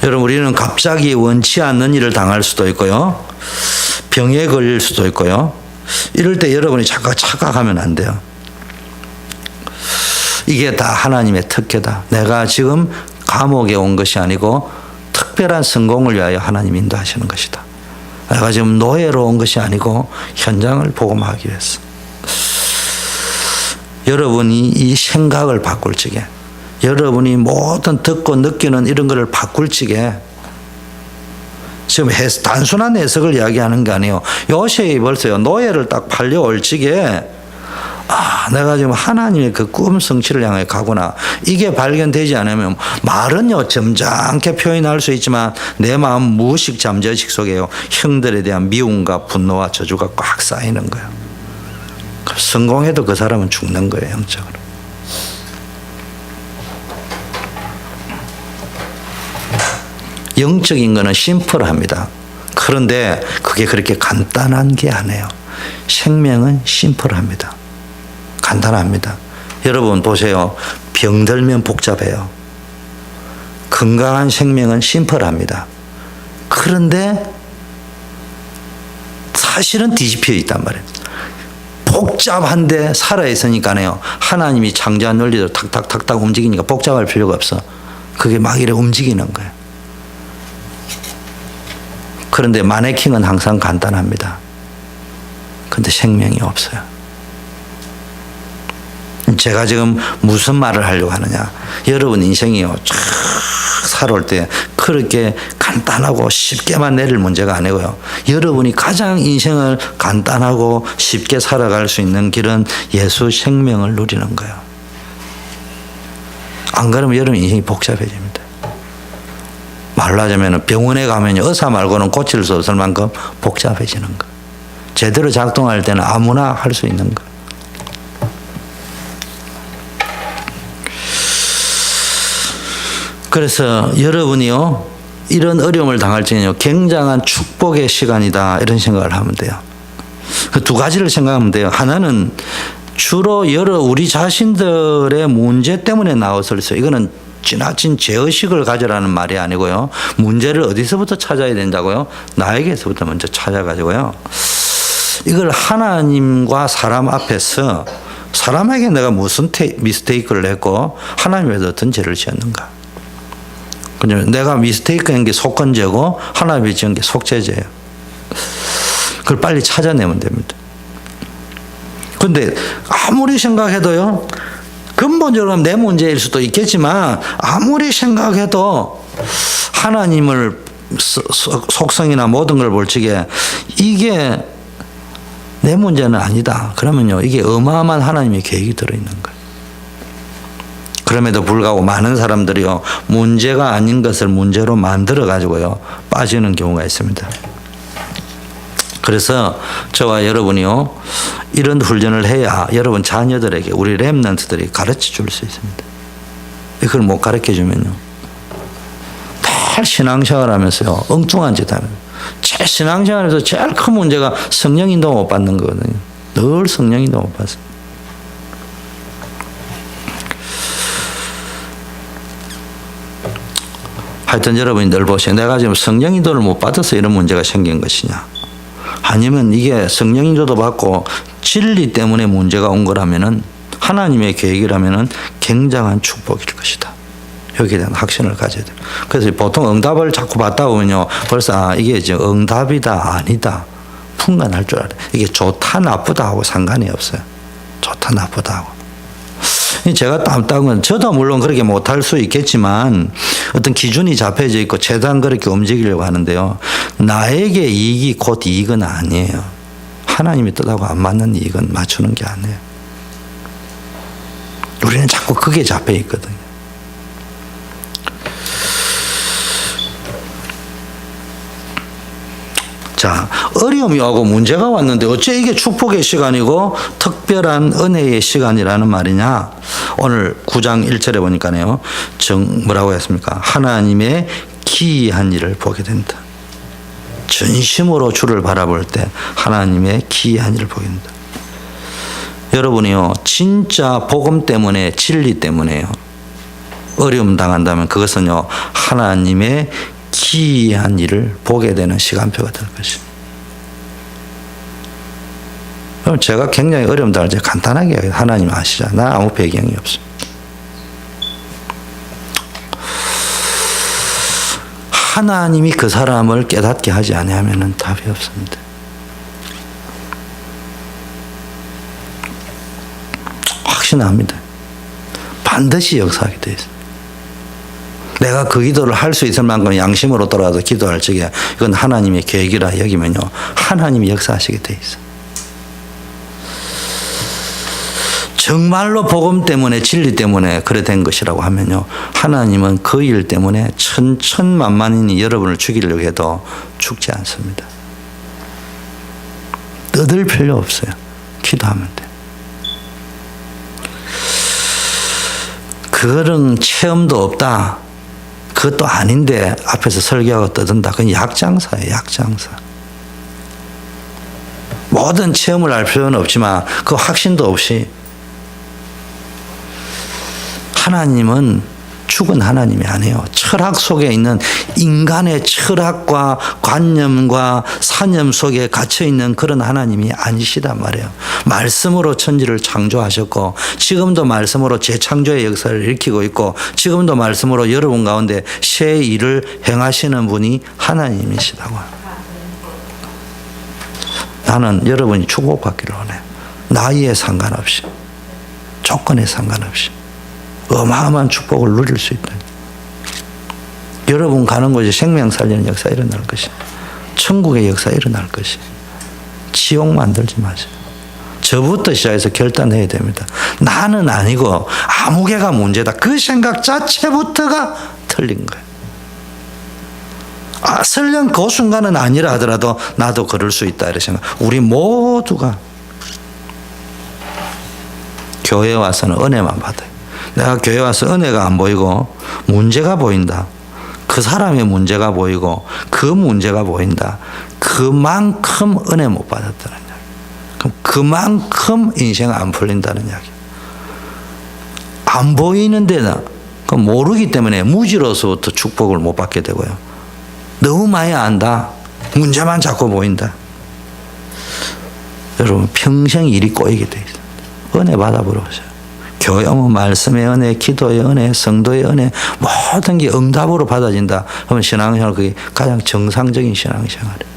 여러분, 우리는 갑자기 원치 않는 일을 당할 수도 있고요, 병에 걸릴 수도 있고요. 이럴 때 여러분이 자꾸 착각하면 안 돼요. 이게 다 하나님의 특혜다. 내가 지금 감옥에 온 것이 아니고 특별한 성공을 위하여 하나님 인도하시는 것이다. 내가 지금 노예로 온 것이 아니고 현장을 복음하기 위해서. 여러분이 이 생각을 바꿀 적에, 여러분이 모든 듣고 느끼는 이런 것을 바꿀 적에, 지금 단순한 해석을 이야기하는 게 아니에요. 요셉이 벌써요, 노예를 딱 팔려올 적에, 내가 지금 하나님의 그 꿈 성취를 향해 가구나. 이게 발견되지 않으면 말은요, 점잖게 표현할 수 있지만 내 마음 무의식 잠재의식 속에요, 형들에 대한 미움과 분노와 저주가 꽉 쌓이는 거예요. 성공해도 그 사람은 죽는 거예요, 영적으로. 영적인 거는 심플합니다. 그런데 그게 그렇게 간단한 게 아니에요. 생명은 심플합니다. 간단합니다. 여러분 보세요. 병들면 복잡해요. 건강한 생명은 심플합니다. 그런데 사실은 뒤집혀 있단 말이에요. 복잡한데 살아있으니까요, 하나님이 창조한 논리대로 탁탁탁탁 움직이니까 복잡할 필요가 없어. 그게 막 이래 움직이는 거예요. 그런데 마네킹은 항상 간단합니다. 근데 생명이 없어요. 제가 지금 무슨 말을 하려고 하느냐. 여러분 인생이요. 쫙 살아올 때 그렇게 간단하고 쉽게만 내릴 문제가 아니고요. 여러분이 가장 인생을 간단하고 쉽게 살아갈 수 있는 길은 예수 생명을 누리는 거예요. 안 그러면 여러분 인생이 복잡해집니다. 말로 하자면 병원에 가면 의사 말고는 고칠 수 없을 만큼 복잡해지는 거. 제대로 작동할 때는 아무나 할 수 있는 거. 그래서 여러분이요, 이런 어려움을 당할 때는요, 굉장한 축복의 시간이다, 이런 생각을 하면 돼요. 그 두 가지를 생각하면 돼요. 하나는 주로 우리 자신들의 문제 때문에 나왔을 때, 이거는 지나친 죄의식을 가져라는 말이 아니고요. 문제를 어디서부터 찾아야 된다고요? 나에게서부터 먼저 찾아가지고요. 이걸 하나님과 사람 앞에서 사람에게 내가 무슨 미스테이크를 했고 하나님에서 어떤 죄를 지었는가. 내가 미스테이크한 게 속건죄고 하나님이 지은 게 속죄죄예요. 그걸 빨리 찾아내면 됩니다. 그런데 아무리 생각해도요, 근본적으로 내 문제일 수도 있겠지만 아무리 생각해도 하나님을 속성이나 모든 걸 볼 적에 이게 내 문제는 아니다. 그러면요, 이게 어마어마한 하나님의 계획이 들어있는 거예요. 그럼에도 불구하고 많은 사람들이요, 문제가 아닌 것을 문제로 만들어 가지고요 빠지는 경우가 있습니다. 그래서 저와 여러분이요, 이런 훈련을 해야 여러분 자녀들에게, 우리 렘넌트들이 가르쳐 줄 수 있습니다. 이걸 못 가르쳐 주면요, 늘 신앙생활 하면서요 엉뚱한 짓 하면, 제 신앙생활에서 제일 큰 문제가 성령 인도 못 받는 거거든요. 늘 성령 인도 못 받습니다. 하여튼 여러분이 늘 보세요. 내가 지금 성령 인도를 못 받아서 이런 문제가 생긴 것이냐, 아니면 이게 성령 인도도 받고 진리 때문에 문제가 온 거라면은, 하나님의 계획이라면은 굉장한 축복일 것이다. 여기에 대한 확신을 가져야 돼요. 그래서 보통 응답을 자꾸 받다 보면요, 벌써 이게 지금 응답이다 아니다 분간할 줄 알아요. 이게 좋다 나쁘다 하고 상관이 없어요. 좋다 나쁘다 하고. 제가 땀딴 건, 저도 물론 그렇게 못할 수 있겠지만 어떤 기준이 잡혀져 있고 최대한 그렇게 움직이려고 하는데요, 나에게 이익이 곧 이익은 아니에요. 하나님이 뜻하고 안 맞는 이익은 맞추는 게 아니에요. 우리는 자꾸 그게 잡혀 있거든요. 자, 어려움이 오고 문제가 왔는데 어째 이게 축복의 시간이고 특별한 은혜의 시간이라는 말이냐? 오늘 9장 1절에 보니까요, 뭐라고 했습니까? 하나님의 기이한 일을 보게 된다. 전심으로 주를 바라볼 때 하나님의 기이한 일을 보게 된다. 여러분이요, 진짜 복음 때문에, 진리 때문에요, 어려움 당한다면 그것은요, 하나님의 기이한 일을 보게 되는 시간표가 될 것입니다. 그럼 제가 굉장히 어려움 당할 때 간단하게 이야기해요. 하나님 아시죠? 나 아무 배경이 없어요. 하나님이 그 사람을 깨닫게 하지 아니하면 답이 없습니다. 확신합니다. 반드시 역사하게 되어 있습니다. 내가 그 기도를 할 수 있을 만큼 양심으로 돌아가서 기도할 적에 이건 하나님의 계획이라 여기면요, 하나님이 역사하시게 돼 있어요. 정말로 복음 때문에, 진리 때문에 그래 된 것이라고 하면요, 하나님은 그 일 때문에 천천만만인이 여러분을 죽이려고 해도 죽지 않습니다. 떠들 필요 없어요. 기도하면 돼요. 그런 체험도 없다, 그것도 아닌데 앞에서 설교하고 떠든다, 그건 약장사예요. 약장사. 모든 체험을 할 필요는 없지만 그 확신도 없이, 하나님은 죽은 하나님이 아니에요. 철학 속에 있는 인간의 철학과 관념과 사념 속에 갇혀있는 그런 하나님이 아니시단 말이에요. 말씀으로 천지를 창조하셨고 지금도 말씀으로 재창조의 역사를 일으키고 있고 지금도 말씀으로 여러분 가운데 새 일을 행하시는 분이 하나님이시다고. 나는 여러분이 축복받기를 원해요. 나이에 상관없이. 조건에 상관없이 어마어마한 축복을 누릴 수 있다. 여러분 가는 곳에 생명 살리는 역사 일어날 것이, 천국의 역사 일어날 것이. 지옥 만들지 마세요. 저부터 시작해서 결단해야 됩니다. 나는 아니고 아무개가 문제다. 그 생각 자체부터가 틀린 거예요. 설령 그 순간은 아니라 하더라도 나도 그럴 수 있다 이런 생각. 우리 모두가 교회에 와서는 은혜만 받아요. 내가 교회 와서 은혜가 안 보이고 문제가 보인다. 그 사람의 문제가 보이고 그 문제가 보인다. 그만큼 은혜 못 받았다는 이야기. 그럼 그만큼 인생 안 풀린다는 이야기. 안 보이는데나 모르기 때문에 무지로서부터 축복을 못 받게 되고요. 너무 많이 안다. 문제만 자꾸 보인다. 여러분 평생 일이 꼬이게 돼 있어요. 은혜 받아보세요. 교회 오면 말씀의 은혜, 기도의 은혜, 성도의 은혜 모든 게 응답으로 받아진다. 그러면 신앙생활 그게 가장 정상적인 신앙생활이에요.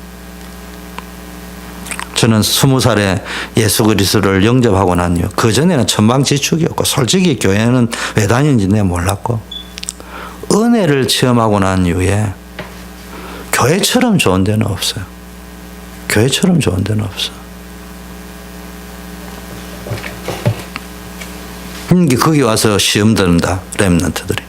저는 20살에 예수 그리스도를 영접하고 난 이후 그전에는 천방지축이었고 솔직히 교회는 왜 다니는지 내가 몰랐고 은혜를 체험하고 난 이후에 교회처럼 좋은 데는 없어요. 교회처럼 좋은 데는 없어요. 거기 와서 시험 드는다. 렘넌트들이.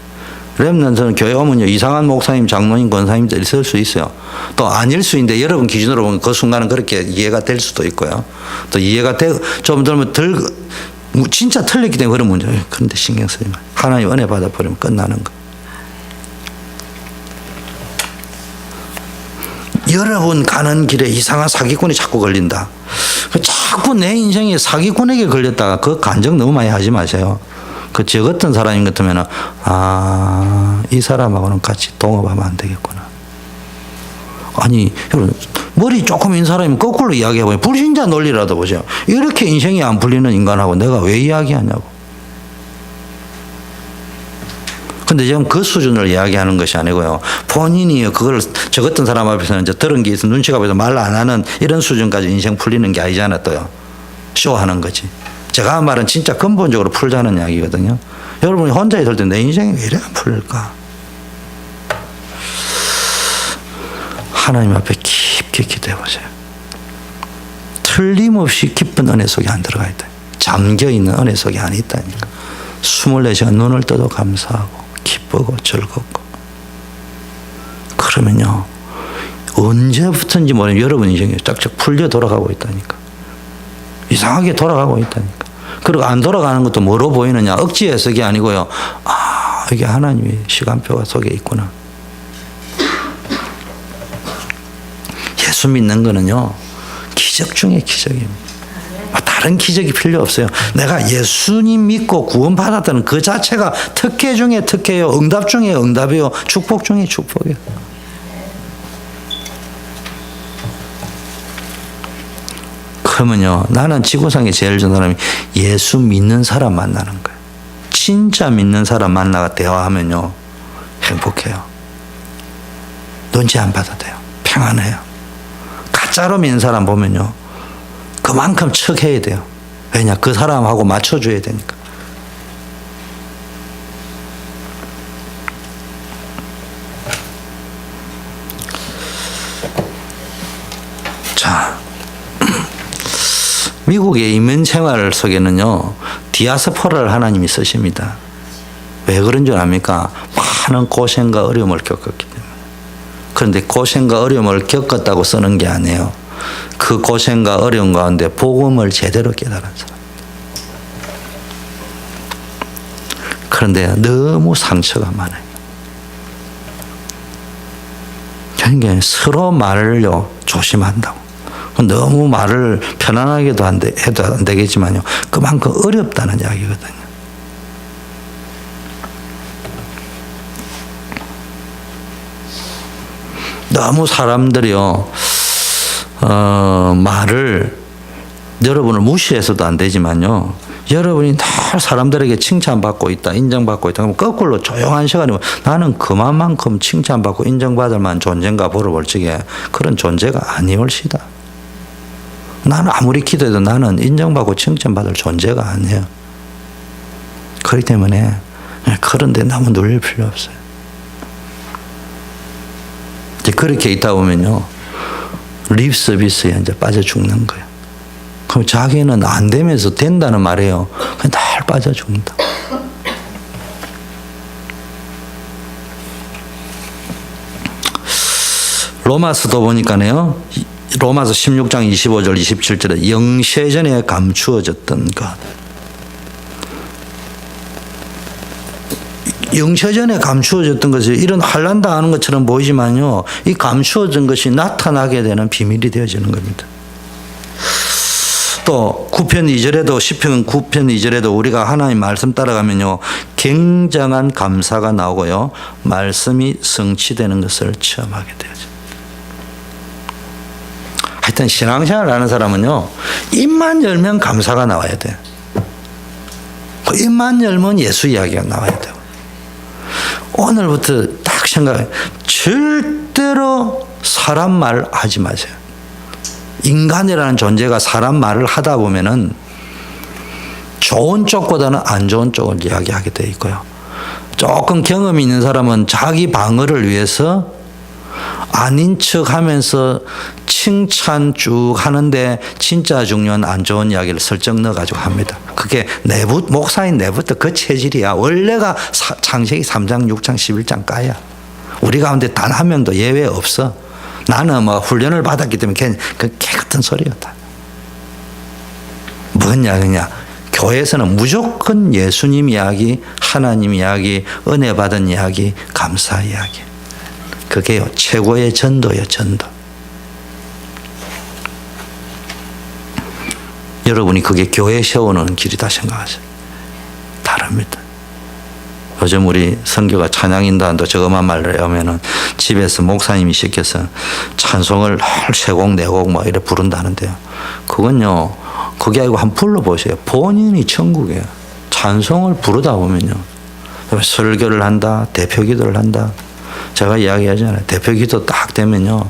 렘넌트는 교회 오면요 이상한 목사님, 장로님, 권사님들이 있을 수 있어요. 또 아닐 수 있는데 여러분 기준으로 보면 그 순간은 그렇게 이해가 될 수도 있고요. 또 이해가 되고 좀 들면 진짜 틀렸기 때문에 그런 문제예요. 그런데 신경 쓰지 마. 하나님 은혜 받아버리면 끝나는 거. 여러분 가는 길에 이상한 사기꾼이 자꾸 걸린다. 자꾸 내 인생에 사기꾼에게 걸렸다가 그 간증 너무 많이 하지 마세요. 저 같은 사람인 것 같으면 이 사람하고는 같이 동업하면 안 되겠구나. 아니 여러분 머리 조금인 사람이 거꾸로 이야기해보면 불신자 논리라도 보세요. 이렇게 인생이 안 풀리는 인간하고 내가 왜 이야기하냐고. 근데 지금 그 수준을 이야기하는 것이 아니고요. 본인이 그걸 저 같은 사람 앞에서는 이제 들은 게 있어 눈치가 보여서 말 안 하는 이런 수준까지 인생 풀리는 게 아니잖아 또요. 쇼하는 거지. 제가 한 말은 진짜 근본적으로 풀자는 이야기거든요. 여러분이 혼자 있을 때 내 인생이 왜 이래 안 풀릴까? 하나님 앞에 깊게 기도해 보세요. 틀림없이 깊은 은혜 속에 안 들어가 있다. 잠겨 있는 은혜 속에 안 있다니까. 24시간 눈을 떠도 감사하고 기쁘고 즐겁고. 그러면요 언제부터인지 모르면 여러분 인생이 쫙쫙 풀려 돌아가고 있다니까. 이상하게 돌아가고 있다니까. 그리고 안 돌아가는 것도 뭐로 보이느냐. 억지해서가 아니고요. 이게 하나님의 시간표가 속에 있구나. 예수 믿는 거는요 기적 중에 기적입니다. 다른 기적이 필요 없어요. 내가 예수님 믿고 구원받았다는 그 자체가 특혜 중에 특혜요. 응답 중에 응답이요. 축복 중에 축복이에요. 그러면요 나는 지구상에 제일 좋은 사람이 예수 믿는 사람 만나는 거예요. 진짜 믿는 사람 만나가 대화하면요 행복해요. 눈치 안 봐도 돼요. 평안해요. 가짜로 믿는 사람 보면요 그만큼 척해야 돼요. 왜냐 그 사람하고 맞춰줘야 되니까. 자 미국의 이민 생활 속에는요 디아스포라를 하나님이 쓰십니다. 왜 그런 줄 압니까? 많은 고생과 어려움을 겪었기 때문에. 그런데 고생과 어려움을 겪었다고 쓰는 게 아니에요. 그 고생과 어려움 가운데 복음을 제대로 깨달은 사람. 그런데 너무 상처가 많아요. 그러니까 서로 말을요 조심한다고. 너무 말을 편안하게도 해도 안 되겠지만요. 그만큼 어렵다는 이야기거든요. 너무 사람들이요, 말을 여러분을 무시해서도 안 되지만요. 여러분이 늘 사람들에게 칭찬받고 있다, 인정받고 있다. 그럼 거꾸로 조용한 시간이면 나는 그만큼 칭찬받고 인정받을 만한 존재인가 물어볼 적에 그런 존재가 아니올시다. 나는 아무리 기도해도 나는 인정받고 칭찬받을 존재가 아니에요. 그렇기 때문에 그런데 너무 놀릴 필요 없어요. 이제 그렇게 있다 보면요, 립 서비스에 이제 빠져 죽는 거예요. 그럼 자기는 안 되면서 된다는 말이에요. 그냥 날 빠져 죽는다. 로마서도 보니까요, 로마서 16장 25절 27절에 영세전에 감추어졌던 것. 영세전에 감추어졌던 것이 이런 환난 당하는 것처럼 보이지만요, 이 감추어진 것이 나타나게 되는 비밀이 되어지는 겁니다. 또 9편 2절에도 시편 9편 2절에도 우리가 하나님 말씀 따라가면요, 굉장한 감사가 나오고요, 말씀이 성취되는 것을 체험하게 되어져. 하여튼 신앙생활을 하는 사람은요, 입만 열면 감사가 나와야 돼. 입만 열면 예수 이야기가 나와야 돼요. 오늘부터 딱 생각해. 절대로 사람 말 하지 마세요. 인간이라는 존재가 사람 말을 하다 보면은 좋은 쪽보다는 안 좋은 쪽을 이야기하게 돼 있고요. 조금 경험이 있는 사람은 자기 방어를 위해서 아닌 척 하면서 칭찬 쭉 하는데 진짜 중요한 안 좋은 이야기를 설정 넣어가지고 합니다. 그게 목사인 내부터 그 체질이야. 원래가 창세기 3장, 6장, 11장 까야. 우리 가운데 단 한 명도 예외 없어. 나는 뭐 훈련을 받았기 때문에 그 깨끗한 소리였다. 뭔 이야기냐? 교회에서는 무조건 예수님 이야기, 하나님 이야기, 은혜 받은 이야기, 감사 이야기. 그게요, 최고의 전도예요, 전도. 여러분이 그게 교회 세우는 길이다 생각하세요. 다릅니다. 요즘 우리 선교가 찬양인단도 저것만 말을 하면은 집에서 목사님이 시켜서 찬송을 세곡 네곡 뭐 이래 부른다는데요. 그건요, 그게 아니고 한번 불러보세요. 본인이 천국이에요. 찬송을 부르다 보면요, 설교를 한다, 대표 기도를 한다. 제가 이야기하잖아요. 대표 기도 딱 되면요,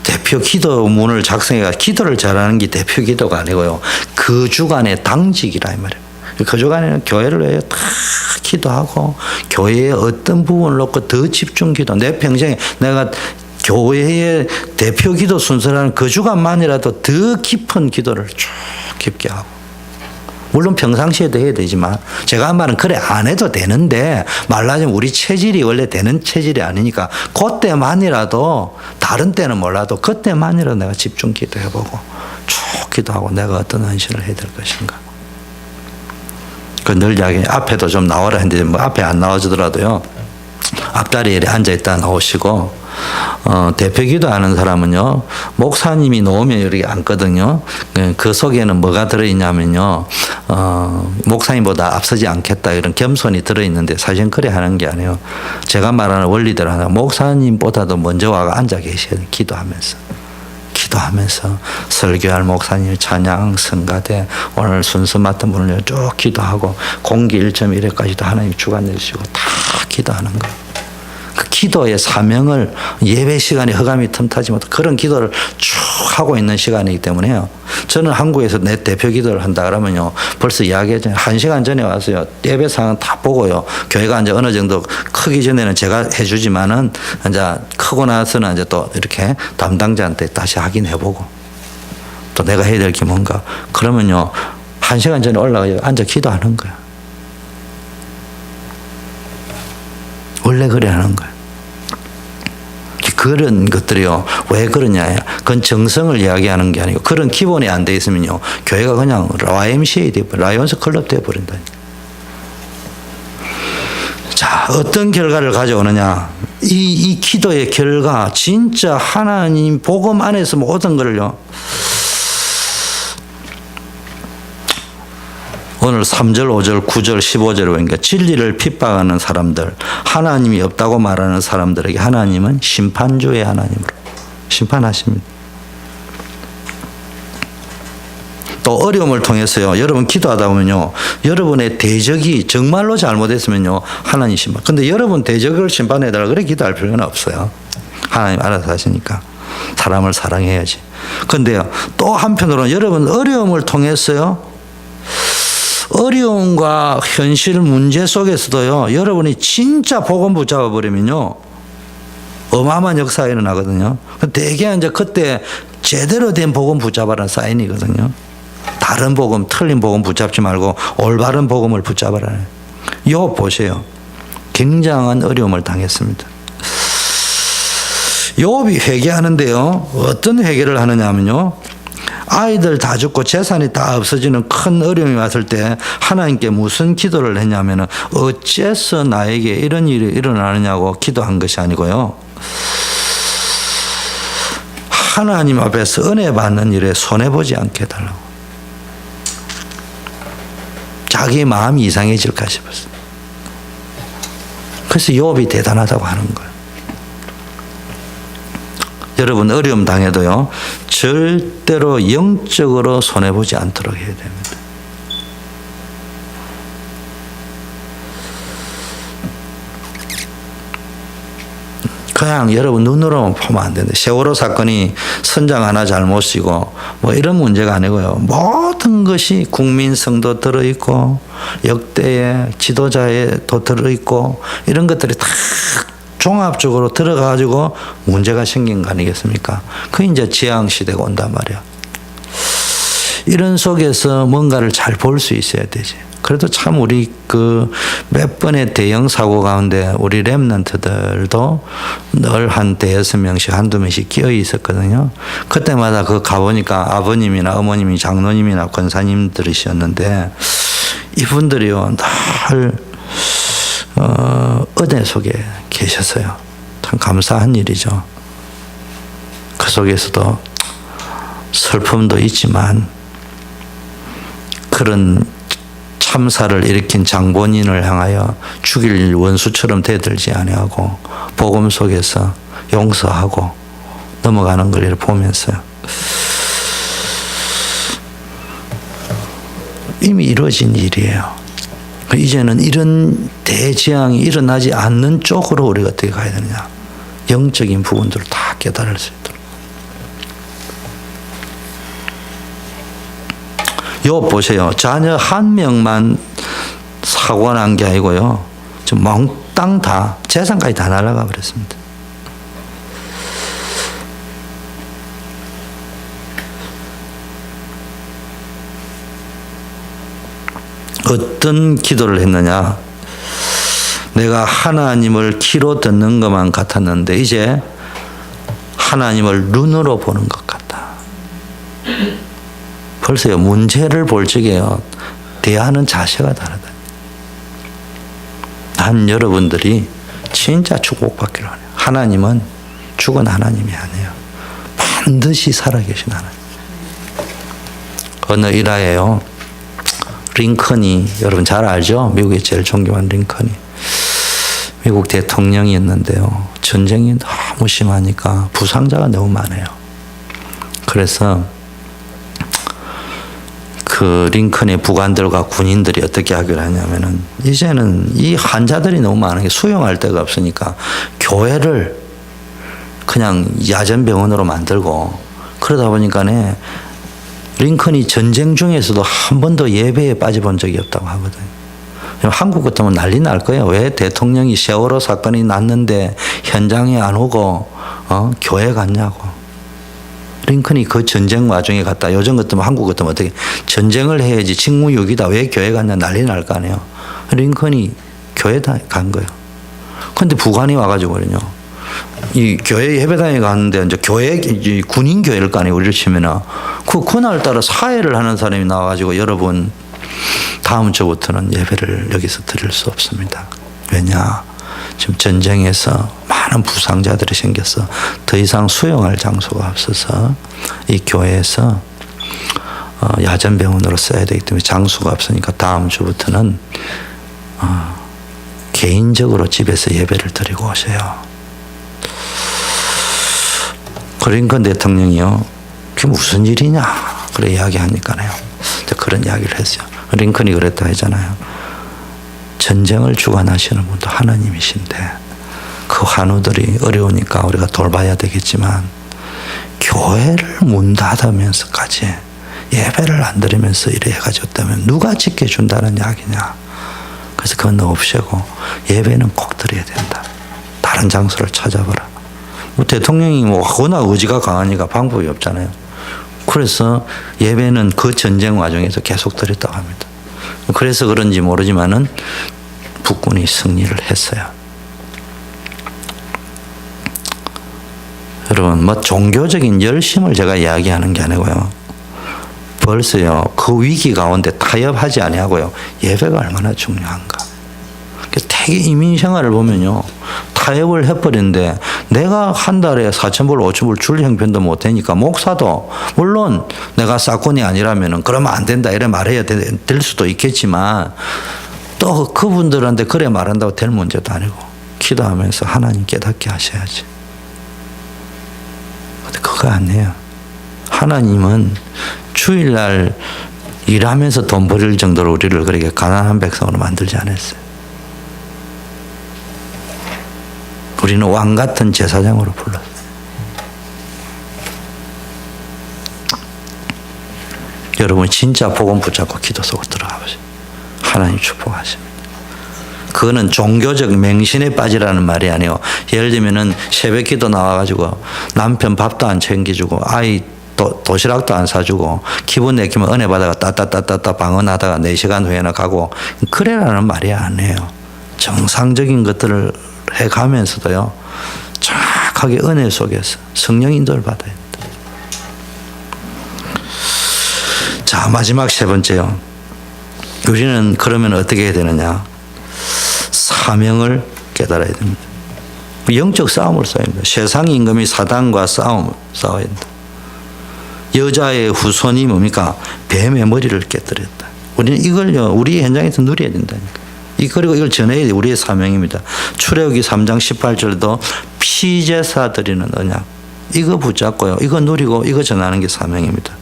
대표 기도문을 작성해가 기도를 잘하는 게 대표 기도가 아니고요, 그 주간의 당직이라 이 말이에요. 그 주간에는 교회를 위해 다 기도하고 교회의 어떤 부분을 놓고 더 집중 기도. 내 평생에 내가 교회의 대표 기도 순서라는 그 주간만이라도 더 깊은 기도를 쭉 깊게 하고. 물론 평상시에도 해야 되지만 제가 한 말은 그래 안 해도 되는데, 말하자면 우리 체질이 원래 되는 체질이 아니니까 그때만이라도, 다른 때는 몰라도 그때만이라도 내가 집중 기도해보고 쭉 기도하고 내가 어떤 헌신을 해야 될 것인가. 그 늘 이야기, 앞에도 좀 나오라 했는데 뭐 앞에 안 나와주더라도요, 앞자리에 앉아있다 나오시고, 대표 기도하는 사람은요, 목사님이 놓으면 이렇게 앉거든요. 그 속에는 뭐가 들어있냐면요, 목사님보다 앞서지 않겠다 이런 겸손이 들어있는데 사실은 그래 하는 게 아니에요. 제가 말하는 원리대로 하나, 목사님보다도 먼저 와가 앉아 계셔야 돼. 기도하면서 설교할 목사님 찬양, 성가대, 오늘 순서 맡은 분을 쭉 기도하고 공기 1.1회까지도 하나님 주관 내주시고 다 기도하는 거예요. 그 기도의 사명을 예배 시간에 허감이 틈타지 못한 그런 기도를 쭉 하고 있는 시간이기 때문에요. 저는 한국에서 내 대표 기도를 한다 그러면요, 벌써 이야기했잖아요. 1시간 전에 와서요, 예배 상황 다 보고요, 교회가 이제 어느 정도 크기 전에는 제가 해주지만은 이제 크고 나서는 이제 또 이렇게 담당자한테 다시 확인해보고 또 내가 해야 될 게 뭔가. 그러면요, 1시간 전에 올라가서 앉아 기도하는 거야. 원래 그래 하는 거예요. 그런 것들이요, 왜 그러냐. 그건 정성을 이야기하는 게 아니고, 그런 기본이 안 돼 있으면요, 교회가 그냥 YMCA 돼버려, 라이온스 클럽 돼버린다. 자, 어떤 결과를 가져오느냐. 이 기도의 결과, 진짜 하나님 복음 안에서 모든 걸요, 오늘 3절, 5절, 9절, 15절에 보니까 진리를 핍박하는 사람들, 하나님이 없다고 말하는 사람들에게 하나님은 심판주의 하나님으로 심판하십니다. 또 어려움을 통해서요, 여러분 기도하다 보면요, 여러분의 대적이 정말로 잘못했으면요, 하나님 심판. 근데 여러분 대적을 심판해달라 그래 기도할 필요는 없어요. 하나님 알아서 하시니까. 사람을 사랑해야지. 근데요, 또 한편으로는 여러분 어려움을 통해서요, 어려움과 현실 문제 속에서도요, 여러분이 진짜 복음 붙잡아 버리면요, 어마어마한 역사가 일어나거든요. 대개 이제 그때 제대로 된 복음 붙잡아라는 사인이거든요. 다른 복음, 틀린 복음 붙잡지 말고 올바른 복음을 붙잡아라. 욥 보세요. 굉장한 어려움을 당했습니다. 욥이 회개하는데요, 어떤 회개를 하느냐 하면요, 아이들 다 죽고 재산이 다 없어지는 큰 어려움이 왔을 때 하나님께 무슨 기도를 했냐면, 어째서 나에게 이런 일이 일어나느냐고 기도한 것이 아니고요, 하나님 앞에서 은혜 받는 일에 손해보지 않게 해달라고. 자기 마음이 이상해질까 싶었어요. 그래서 욥이 대단하다고 하는 거예요. 여러분, 어려움 당해도요, 절대로 영적으로 손해보지 않도록 해야 됩니다. 그냥 여러분 눈으로만 보면 안 되는데, 세월호 사건이 선장 하나 잘못이고 뭐 이런 문제가 아니고요, 모든 것이 국민성도 들어있고 역대의 지도자에도 들어있고 이런 것들이 다 종합적으로 들어가가지고 문제가 생긴 거 아니겠습니까? 그 이제 재앙시대가 온단 말이야. 이런 속에서 뭔가를 잘 볼 수 있어야 되지. 그래도 참 우리 그 몇 번의 대형 사고 가운데 우리 렘넌트들도 늘 한 대여섯 명씩 한두 명씩 끼어 있었거든요. 그때마다 그 가보니까 아버님이나 어머님이 장로님이나 권사님들이셨는데, 이분들이요 늘 은혜 속에 계셨어요. 참 감사한 일이죠. 그 속에서도 슬픔도 있지만 그런 참사를 일으킨 장본인을 향하여 죽일 원수처럼 대들지 아니하고 복음 속에서 용서하고 넘어가는 걸 보면서요, 이미 이루어진 일이에요. 이제는 이런 대재앙이 일어나지 않는 쪽으로 우리가 어떻게 가야 되느냐, 영적인 부분들을 다 깨달을 수 있도록. 욥 보세요. 자녀 한 명만 사고 난 게 아니고요, 좀 몽땅 다 재산까지 다 날아가 버렸습니다. 어떤 기도를 했느냐, 내가 하나님을 귀로 듣는 것만 같았는데 이제 하나님을 눈으로 보는 것 같다. 벌써요, 문제를 볼 적에요, 대하는 자세가 다르다. 난 여러분들이 진짜 축복받기로 하네요. 하나님은 죽은 하나님이 아니에요. 반드시 살아계신 하나님. 어느 일화에요, 링컨이, 여러분 잘 알죠? 미국의 제일 존경한 링컨이 미국 대통령이었는데요, 전쟁이 너무 심하니까 부상자가 너무 많아요. 그래서 그 링컨의 부관들과 군인들이 어떻게 하기로 하냐면은, 이제는 이 환자들이 너무 많은 게 수용할 데가 없으니까 교회를 그냥 야전병원으로 만들고, 그러다 보니까네 링컨이 전쟁 중에서도 한 번도 예배에 빠져본 적이 없다고 하거든요. 한국 같으면 난리 날 거예요. 왜 대통령이 세월호 사건이 났는데 현장에 안 오고 교회 갔냐고. 링컨이 그 전쟁 와중에 갔다. 요즘 같으면 한국 같으면 어떻게 전쟁을 해야지 직무유기다, 왜 교회 갔냐 난리 날 거 아니에요. 링컨이 교회 간 거예요. 근데 부관이 와가지고 그러냐, 이 교회 예배당에 갔는데 이제 교회 군인 교회를 거 아니에요. 우리를 치면은 그날따라 사회를 하는 사람이 나와가지고, 여러분 다음 주부터는 예배를 여기서 드릴 수 없습니다. 왜냐, 지금 전쟁에서 많은 부상자들이 생겨서 더 이상 수용할 장소가 없어서 이 교회에서 야전병원으로 써야 되기 때문에 장소가 없으니까 다음 주부터는 개인적으로 집에서 예배를 드리고 오세요. 링컨 대통령이요, 그게 무슨 일이냐 그래 이야기하니까요, 그런 이야기를 했어요. 링컨이 그랬다 했잖아요. 전쟁을 주관하시는 분도 하나님이신데 그 환우들이 어려우니까 우리가 돌봐야 되겠지만 교회를 문 닫으면서까지 예배를 안 드리면서 이래 해가지고 있다면 누가 지켜준다는 이야기냐. 그래서 그건 없애고 예배는 꼭 드려야 된다. 다른 장소를 찾아보라. 뭐 대통령이 뭐 워낙 의지가 강하니까 방법이 없잖아요. 그래서 예배는 그 전쟁 과정에서 계속 드렸다고 합니다. 그래서 그런지 모르지만은 북군이 승리를 했어요. 여러분, 뭐 종교적인 열심을 제가 이야기하는 게 아니고요. 벌써요, 그 위기 가운데 타협하지 아니하고요. 예배가 얼마나 중요한가. 되게 이민 생활을 보면요. 타협을 해버리는데 내가 한 달에 4,000불, 5,000불 줄 형편도 못 되니까 목사도 물론 내가 사건이 아니라면 그러면 안 된다 이래 말해야 될 수도 있겠지만 또 그분들한테 그래 말한다고 될 문제도 아니고 기도하면서 하나님 깨닫게 하셔야지. 근데 그거 아니에요. 하나님은 주일날 일하면서 돈 벌일 정도로 우리를 그렇게 가난한 백성으로 만들지 않았어요. 우리는 왕 같은 제사장으로 불렀어요. 여러분 진짜 복음 붙잡고 기도 속으로 들어가 보세요. 하나님 축복하십니다. 그거는 종교적 맹신에 빠지라는 말이 아니에요. 예를 들면은 새벽 기도 나와가지고 남편 밥도 안 챙겨주고 아이 도시락도 안 사주고 기분 내키면 은혜 받아가 따따따따따 방언하다가 4시간 후에나 가고 그래라는 말이 아니에요. 정상적인 것들을 해가면서도요 정확하게 은혜 속에서 성령 인도를 받아야 된다. 자, 마지막 세 번째요. 우리는 그러면 어떻게 해야 되느냐? 사명을 깨달아야 됩니다. 영적 싸움을 싸워야 됩니다. 세상 임금이 사단과 싸워야 된다. 여자의 후손이 뭡니까? 뱀의 머리를 깨뜨렸다. 우리는 이걸요 우리 현장에서 누려야 된다니까. 그리고 이걸 전해야 돼. 우리의 사명입니다. 출애굽기 3장 18절도 피제사 드리는 언약. 이거 붙잡고요. 이거 누리고 이거 전하는 게 사명입니다.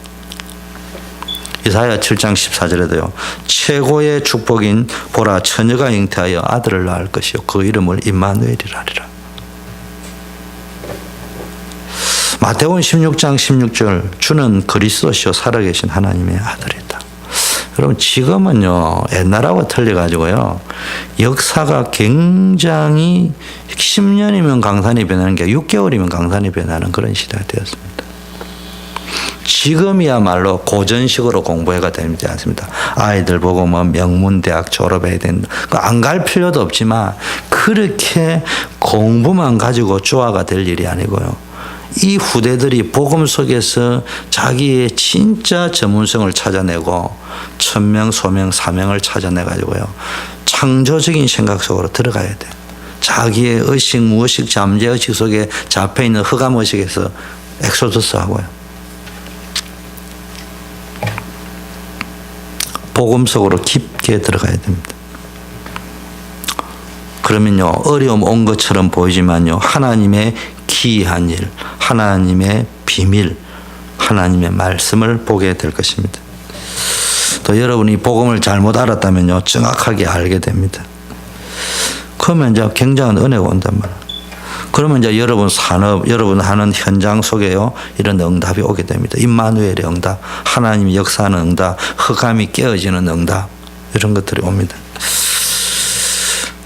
이사야 7장 14절에도요. 최고의 축복인 보라 처녀가 잉태하여 아들을 낳을 것이요 그 이름을 임마누엘이라 하리라. 마태복음 16장 16절 주는 그리스도시요 살아계신 하나님의 아들이다. 여러분 지금은요 옛날하고 틀려가지고요 역사가 굉장히 10년이면 강산이 변하는 게 6개월이면 강산이 변하는 그런 시대가 되었습니다. 지금이야말로 고전식으로 공부해가 되지 않습니다. 아이들 보고 뭐 명문대학 졸업해야 된다. 안 갈 필요도 없지만 그렇게 공부만 가지고 조화가 될 일이 아니고요. 이 후대들이 복음 속에서 자기의 진짜 전문성을 찾아내고 천명, 소명, 사명을 찾아내가지고요. 창조적인 생각 속으로 들어가야 돼요. 자기의 의식, 무의식, 잠재의식 속에 잡혀있는 흑암의식에서 엑소더스 하고요. 복음 속으로 깊게 들어가야 됩니다. 그러면요, 어려움 온 것처럼 보이지만요, 하나님의 기이한 일, 하나님의 비밀, 하나님의 말씀을 보게 될 것입니다. 또 여러분이 복음을 잘못 알았다면요, 정확하게 알게 됩니다. 그러면 이제 굉장한 은혜가 온단 말이에요. 그러면 이제 여러분 산업, 여러분 하는 현장 속에요, 이런 응답이 오게 됩니다. 임마누엘의 응답, 하나님이 역사하는 응답, 흑암이 깨어지는 응답, 이런 것들이 옵니다.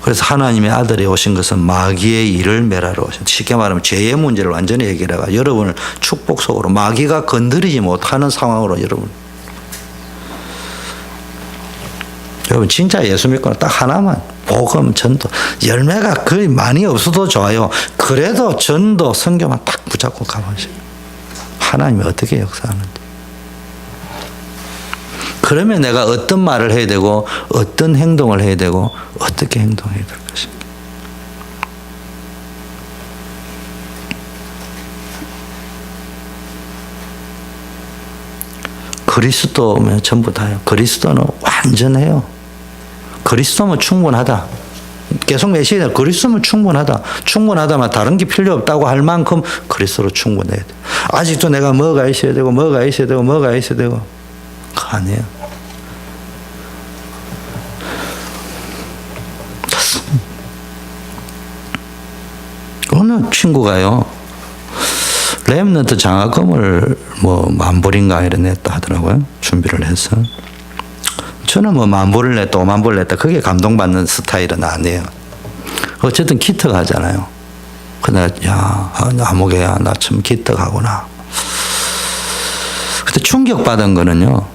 그래서 하나님의 아들이 오신 것은 마귀의 일을 멸하러 오신, 쉽게 말하면 죄의 문제를 완전히 해결해가 여러분을 축복 속으로 마귀가 건드리지 못하는 상황으로 여러분 진짜 예수 믿고는 딱 하나만 복음, 전도, 열매가 그리 많이 없어도 좋아요. 그래도 전도, 선교만 딱 붙잡고 가보세요. 하나님이 어떻게 역사하는지. 그러면 내가 어떤 말을 해야 되고 어떤 행동을 해야 되고 어떻게 행동해야 될 것인가. 그리스도면 전부 다요. 그리스도는 완전해요. 그리스도면 충분하다. 계속 메시지가 그리스도면 충분하다만 다른 게 필요 없다고 할 만큼 그리스도로 충분해야 돼. 아직도 내가 뭐가 있어야 되고 그거 아니에요. 어느 친구가요, 렘넌트 장학금을 뭐 10,000불인가 이런 냈다 하더라고요. 준비를 해서. 저는 뭐 10,000불을 냈다 50,000불을 냈다 그게 감동받는 스타일은 아니에요. 어쨌든 기특하잖아요. 근데 아무개야 나 참 기특하구나. 근데 충격받은 거는요.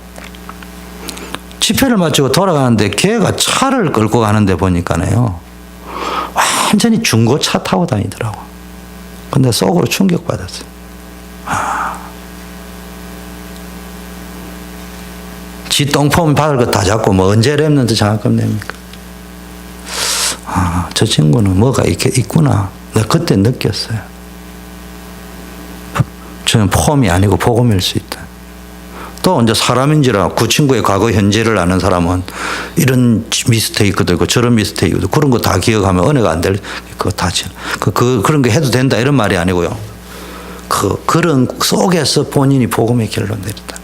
집회를 마치고 돌아가는데 걔가 차를 끌고 가는데 보니까요. 완전히 중고차 타고 다니더라고. 근데 속으로 충격받았어요. 지 똥폼 받을 거 다 잡고 뭐 언제 랩런트 장학금 냅니까? 저 친구는 뭐가 있구나. 내가 그때 느꼈어요. 저는 폼이 아니고 복음일 수 있다. 또 이제 사람인지라 그 친구의 과거 현재를 아는 사람은 이런 미스테이크도 있고 저런 미스테이크도 그런 거 다 기억하면 은혜가 안 될 그거 다 그런 거 해도 된다 이런 말이 아니고요. 그런 속에서 본인이 복음의 길로 내렸다.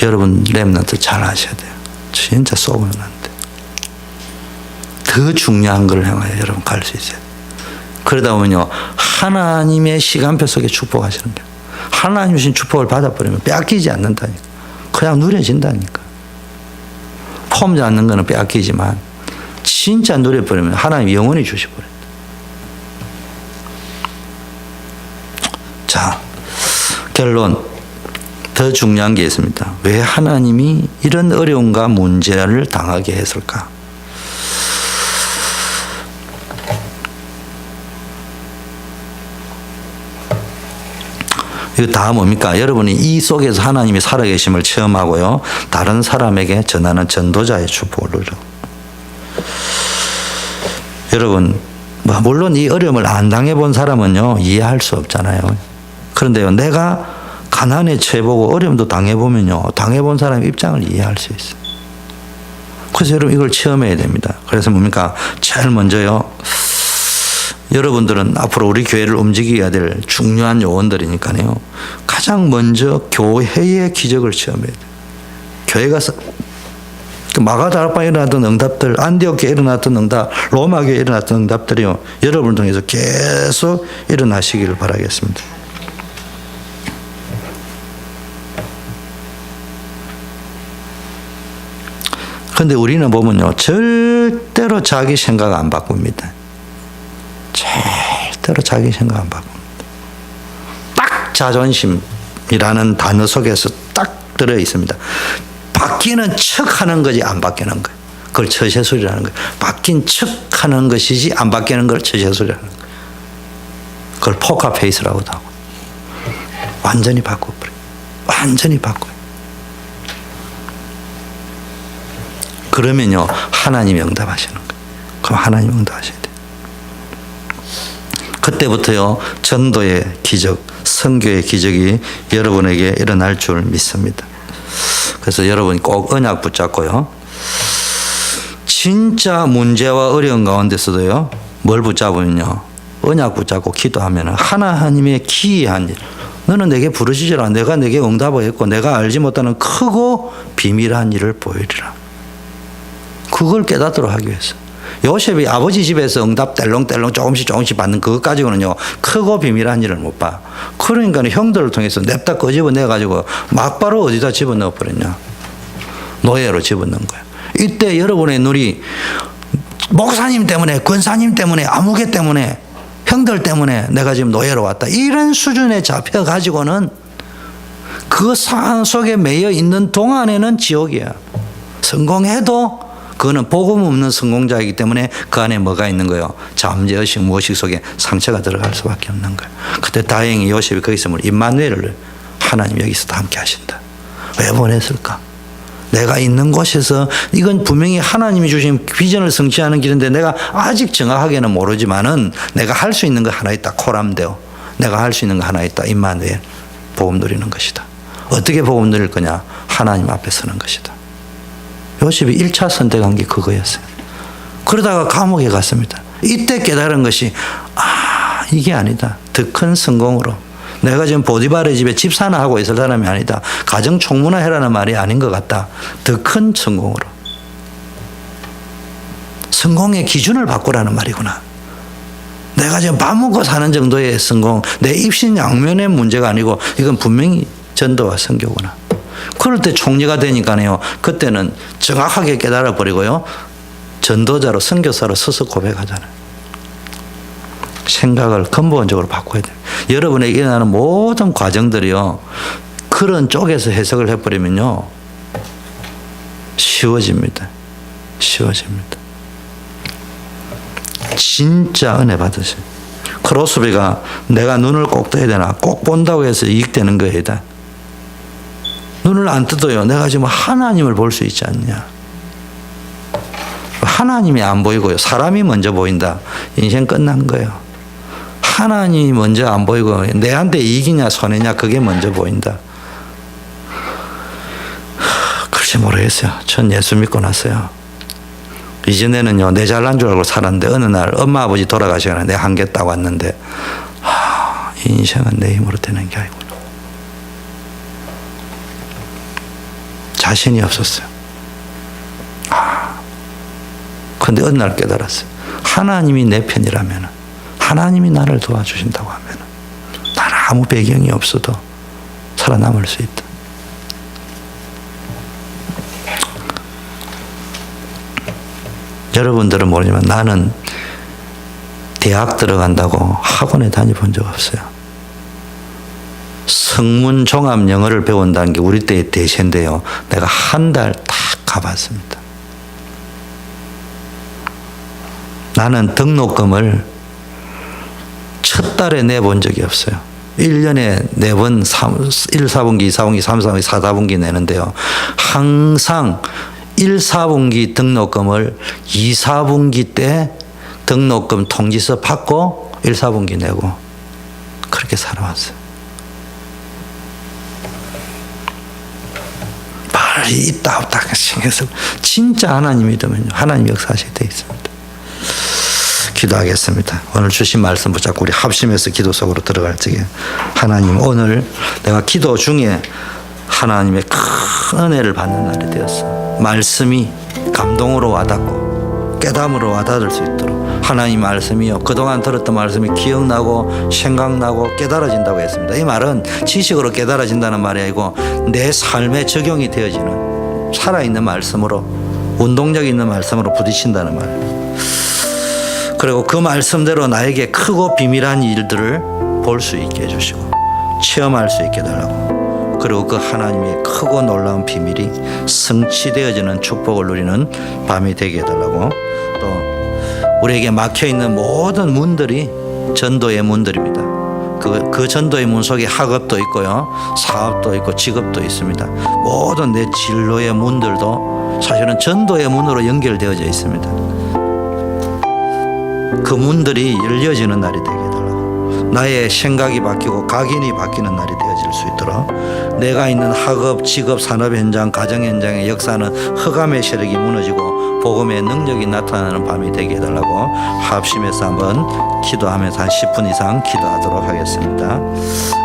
여러분 렘넌트 잘 아셔야 돼요. 진짜 속으면 안 돼. 더 중요한 걸 향하여 여러분 갈 수 있어요. 그러다 보면요 하나님의 시간표 속에 축복하시는 거예요. 하나님 주신 축복을 받아버리면 빼앗기지 않는다니까. 그냥 누려진다니까. 폼 잡는 거는 빼앗기지만 진짜 누려버리면 하나님 영원히 주셔버려요. 자, 결론. 더 중요한 게 있습니다. 왜 하나님이 이런 어려움과 문제를 당하게 했을까? 이거 다 뭡니까? 여러분이 이 속에서 하나님이 살아계심을 체험하고요. 다른 사람에게 전하는 전도자의 축복을 누려. 여러분, 물론 이 어려움을 안 당해본 사람은요, 이해할 수 없잖아요. 그런데요, 내가 가난에 처해보고 어려움도 당해보면요, 당해본 사람의 입장을 이해할 수 있어요. 그래서 여러분 이걸 체험해야 됩니다. 그래서 뭡니까? 제일 먼저요, 여러분들은 앞으로 우리 교회를 움직여야 될 중요한 요원들이니까요. 가장 먼저 교회의 기적을 체험해야 돼요. 교회가 마가다락방에 일어났던 응답들, 안디옥에 일어났던 응답, 로마교에 일어났던 응답들이요. 여러분을 통해서 계속 일어나시기를 바라겠습니다. 그런데 우리는 보면요. 절대로 자기 생각 안 바꿉니다. 절대로 자기 생각 안 바꿉니다. 딱 자존심이라는 단어 속에서 딱 들어 있습니다. 바뀌는 척 하는 거지 안 바뀌는 거예요. 그걸 처세술이라는 거예요. 바뀐 척 하는 것이지 안 바뀌는 걸 처세술이라는 거예요. 그걸 포카페이스라고도 하고. 완전히 바꿔버려요. 완전히 바꿔요. 그러면요, 하나님이 응답하시는 거예요. 그럼 하나님 응답하셔야 돼요. 그때부터요, 전도의 기적, 선교의 기적이 여러분에게 일어날 줄 믿습니다. 그래서 여러분 꼭 언약 붙잡고요. 진짜 문제와 어려운 가운데서도요, 뭘 붙잡으면요, 언약 붙잡고 기도하면 하나님의 기이한 일, 너는 내게 부르시지라, 내가 내게 응답을 했고 내가 알지 못하는 크고 비밀한 일을 보이리라. 그걸 깨닫도록 하기 위해서. 요셉이 아버지 집에서 응답 뗄렁뗄렁 조금씩 받는 그것 가지고는요, 크고 비밀한 일을 못 봐. 그러니까 형들을 통해서 냅다 끄집어내가지고 막바로 어디다 집어넣어버렸냐? 노예로 집어넣은 거야. 이때 여러분의 눈이 목사님 때문에, 권사님 때문에, 아무개 때문에, 형들 때문에 내가 지금 노예로 왔다. 이런 수준에 잡혀가지고는 그 상황 속에 매여 있는 동안에는 지옥이야. 성공해도 그거는 복음 없는 성공자이기 때문에 그 안에 뭐가 있는 거예요? 잠재의식, 무의식 속에 상처가 들어갈 수밖에 없는 거예요. 그때 다행히 요셉이 거기서 임마누엘을 하나님 여기서도 함께 하신다. 왜 보냈을까? 내가 있는 곳에서 이건 분명히 하나님이 주신 비전을 성취하는 길인데 내가 아직 정확하게는 모르지만은 내가 할 수 있는 거 하나 있다. 코람데오. 내가 할 수 있는 거 하나 있다. 임마누엘. 복음 누리는 것이다. 어떻게 복음 누릴 거냐? 하나님 앞에 서는 것이다. 요셉이 1차 선택한 게 그거였어요. 그러다가 감옥에 갔습니다. 이때 깨달은 것이 이게 아니다. 더 큰 성공으로. 내가 지금 보디발의 집에 집사나 하고 있을 사람이 아니다. 가정 총무나 해라는 말이 아닌 것 같다. 더 큰 성공으로. 성공의 기준을 바꾸라는 말이구나. 내가 지금 밥 먹고 사는 정도의 성공, 내 입신양면의 문제가 아니고 이건 분명히 전도와 선교구나. 그럴 때 총리가 되니까요. 그때는 정확하게 깨달아 버리고요. 전도자로 선교사로 서서 고백하잖아요. 생각을 근본적으로 바꿔야 돼요. 여러분에게 일어나는 모든 과정들이요. 그런 쪽에서 해석을 해버리면요. 쉬워집니다. 쉬워집니다. 진짜 은혜 받으세요. 크로스비가 내가 눈을 꼭 떠야 되나? 꼭 본다고 해서 이익되는 거예요. 눈을 안 떠도요. 내가 지금 하나님을 볼 수 있지 않냐. 하나님이 안 보이고요. 사람이 먼저 보인다. 인생 끝난 거예요. 하나님이 먼저 안 보이고 내한테 이익이냐 손해냐 그게 먼저 보인다. 글쎄 모르겠어요. 전 예수 믿고 났어요. 이전에는요. 내 잘난 줄 알고 살았는데 어느 날 엄마 아버지 돌아가시거나 내 한개 딱 왔는데 이 인생은 내 힘으로 되는 게 아니구나. 자신이 없었어요. 근데 어느 날 깨달았어요. 하나님이 내 편이라면, 하나님이 나를 도와주신다고 하면 나는 아무 배경이 없어도 살아남을 수 있다. 여러분들은 모르지만 나는 대학 들어간다고 학원에 다녀본 적 없어요. 성문 종합 영어를 배운다는 게 우리 때의 대세인데요. 내가 한 달 딱 가봤습니다. 나는 등록금을 첫 달에 내본 적이 없어요. 1년에 4번 1, 4분기, 2, 4분기, 3, 4분기, 4, 4분기 내는데요. 항상 1, 4분기 등록금을 2, 4분기 때 등록금 통지서 받고 1, 4분기 내고 그렇게 살아왔어요. 말이 있다 없다 신경쓰 진짜 하나님 믿으면요. 하나님 역사하시게 되어 있습니다. 기도하겠습니다. 오늘 주신 말씀 붙잡고 우리 합심해서 기도 속으로 들어갈 적에 하나님 오늘 내가 기도 중에 하나님의 큰 은혜를 받는 날이 되었어. 말씀이 감동으로 와닿고 깨달음으로 와닿을 수 있도록 하나님 말씀이요. 그동안 들었던 말씀이 기억나고 생각나고 깨달아진다고 했습니다. 이 말은 지식으로 깨달아진다는 말이 아니고 내 삶에 적용이 되어지는 살아있는 말씀으로 운동력 있는 말씀으로 부딪힌다는 말이에요. 그리고 그 말씀대로 나에게 크고 비밀한 일들을 볼 수 있게 해주시고 체험할 수 있게 해달라고 그리고 그 하나님의 크고 놀라운 비밀이 성취되어지는 축복을 누리는 밤이 되게 해달라고 또 우리에게 막혀있는 모든 문들이 전도의 문들입니다. 그 전도의 문 속에 학업도 있고요. 사업도 있고 직업도 있습니다. 모든 내 진로의 문들도 사실은 전도의 문으로 연결되어져 있습니다. 그 문들이 열려지는 날이 되게 해달라고 나의 생각이 바뀌고 각인이 바뀌는 날이 되어질 수 있도록 내가 있는 학업, 직업, 산업 현장, 가정 현장의 역사는 흑암의 세력이 무너지고 복음의 능력이 나타나는 밤이 되게 해달라고 합심해서 한번 기도하면서 한 10분 이상 기도하도록 하겠습니다.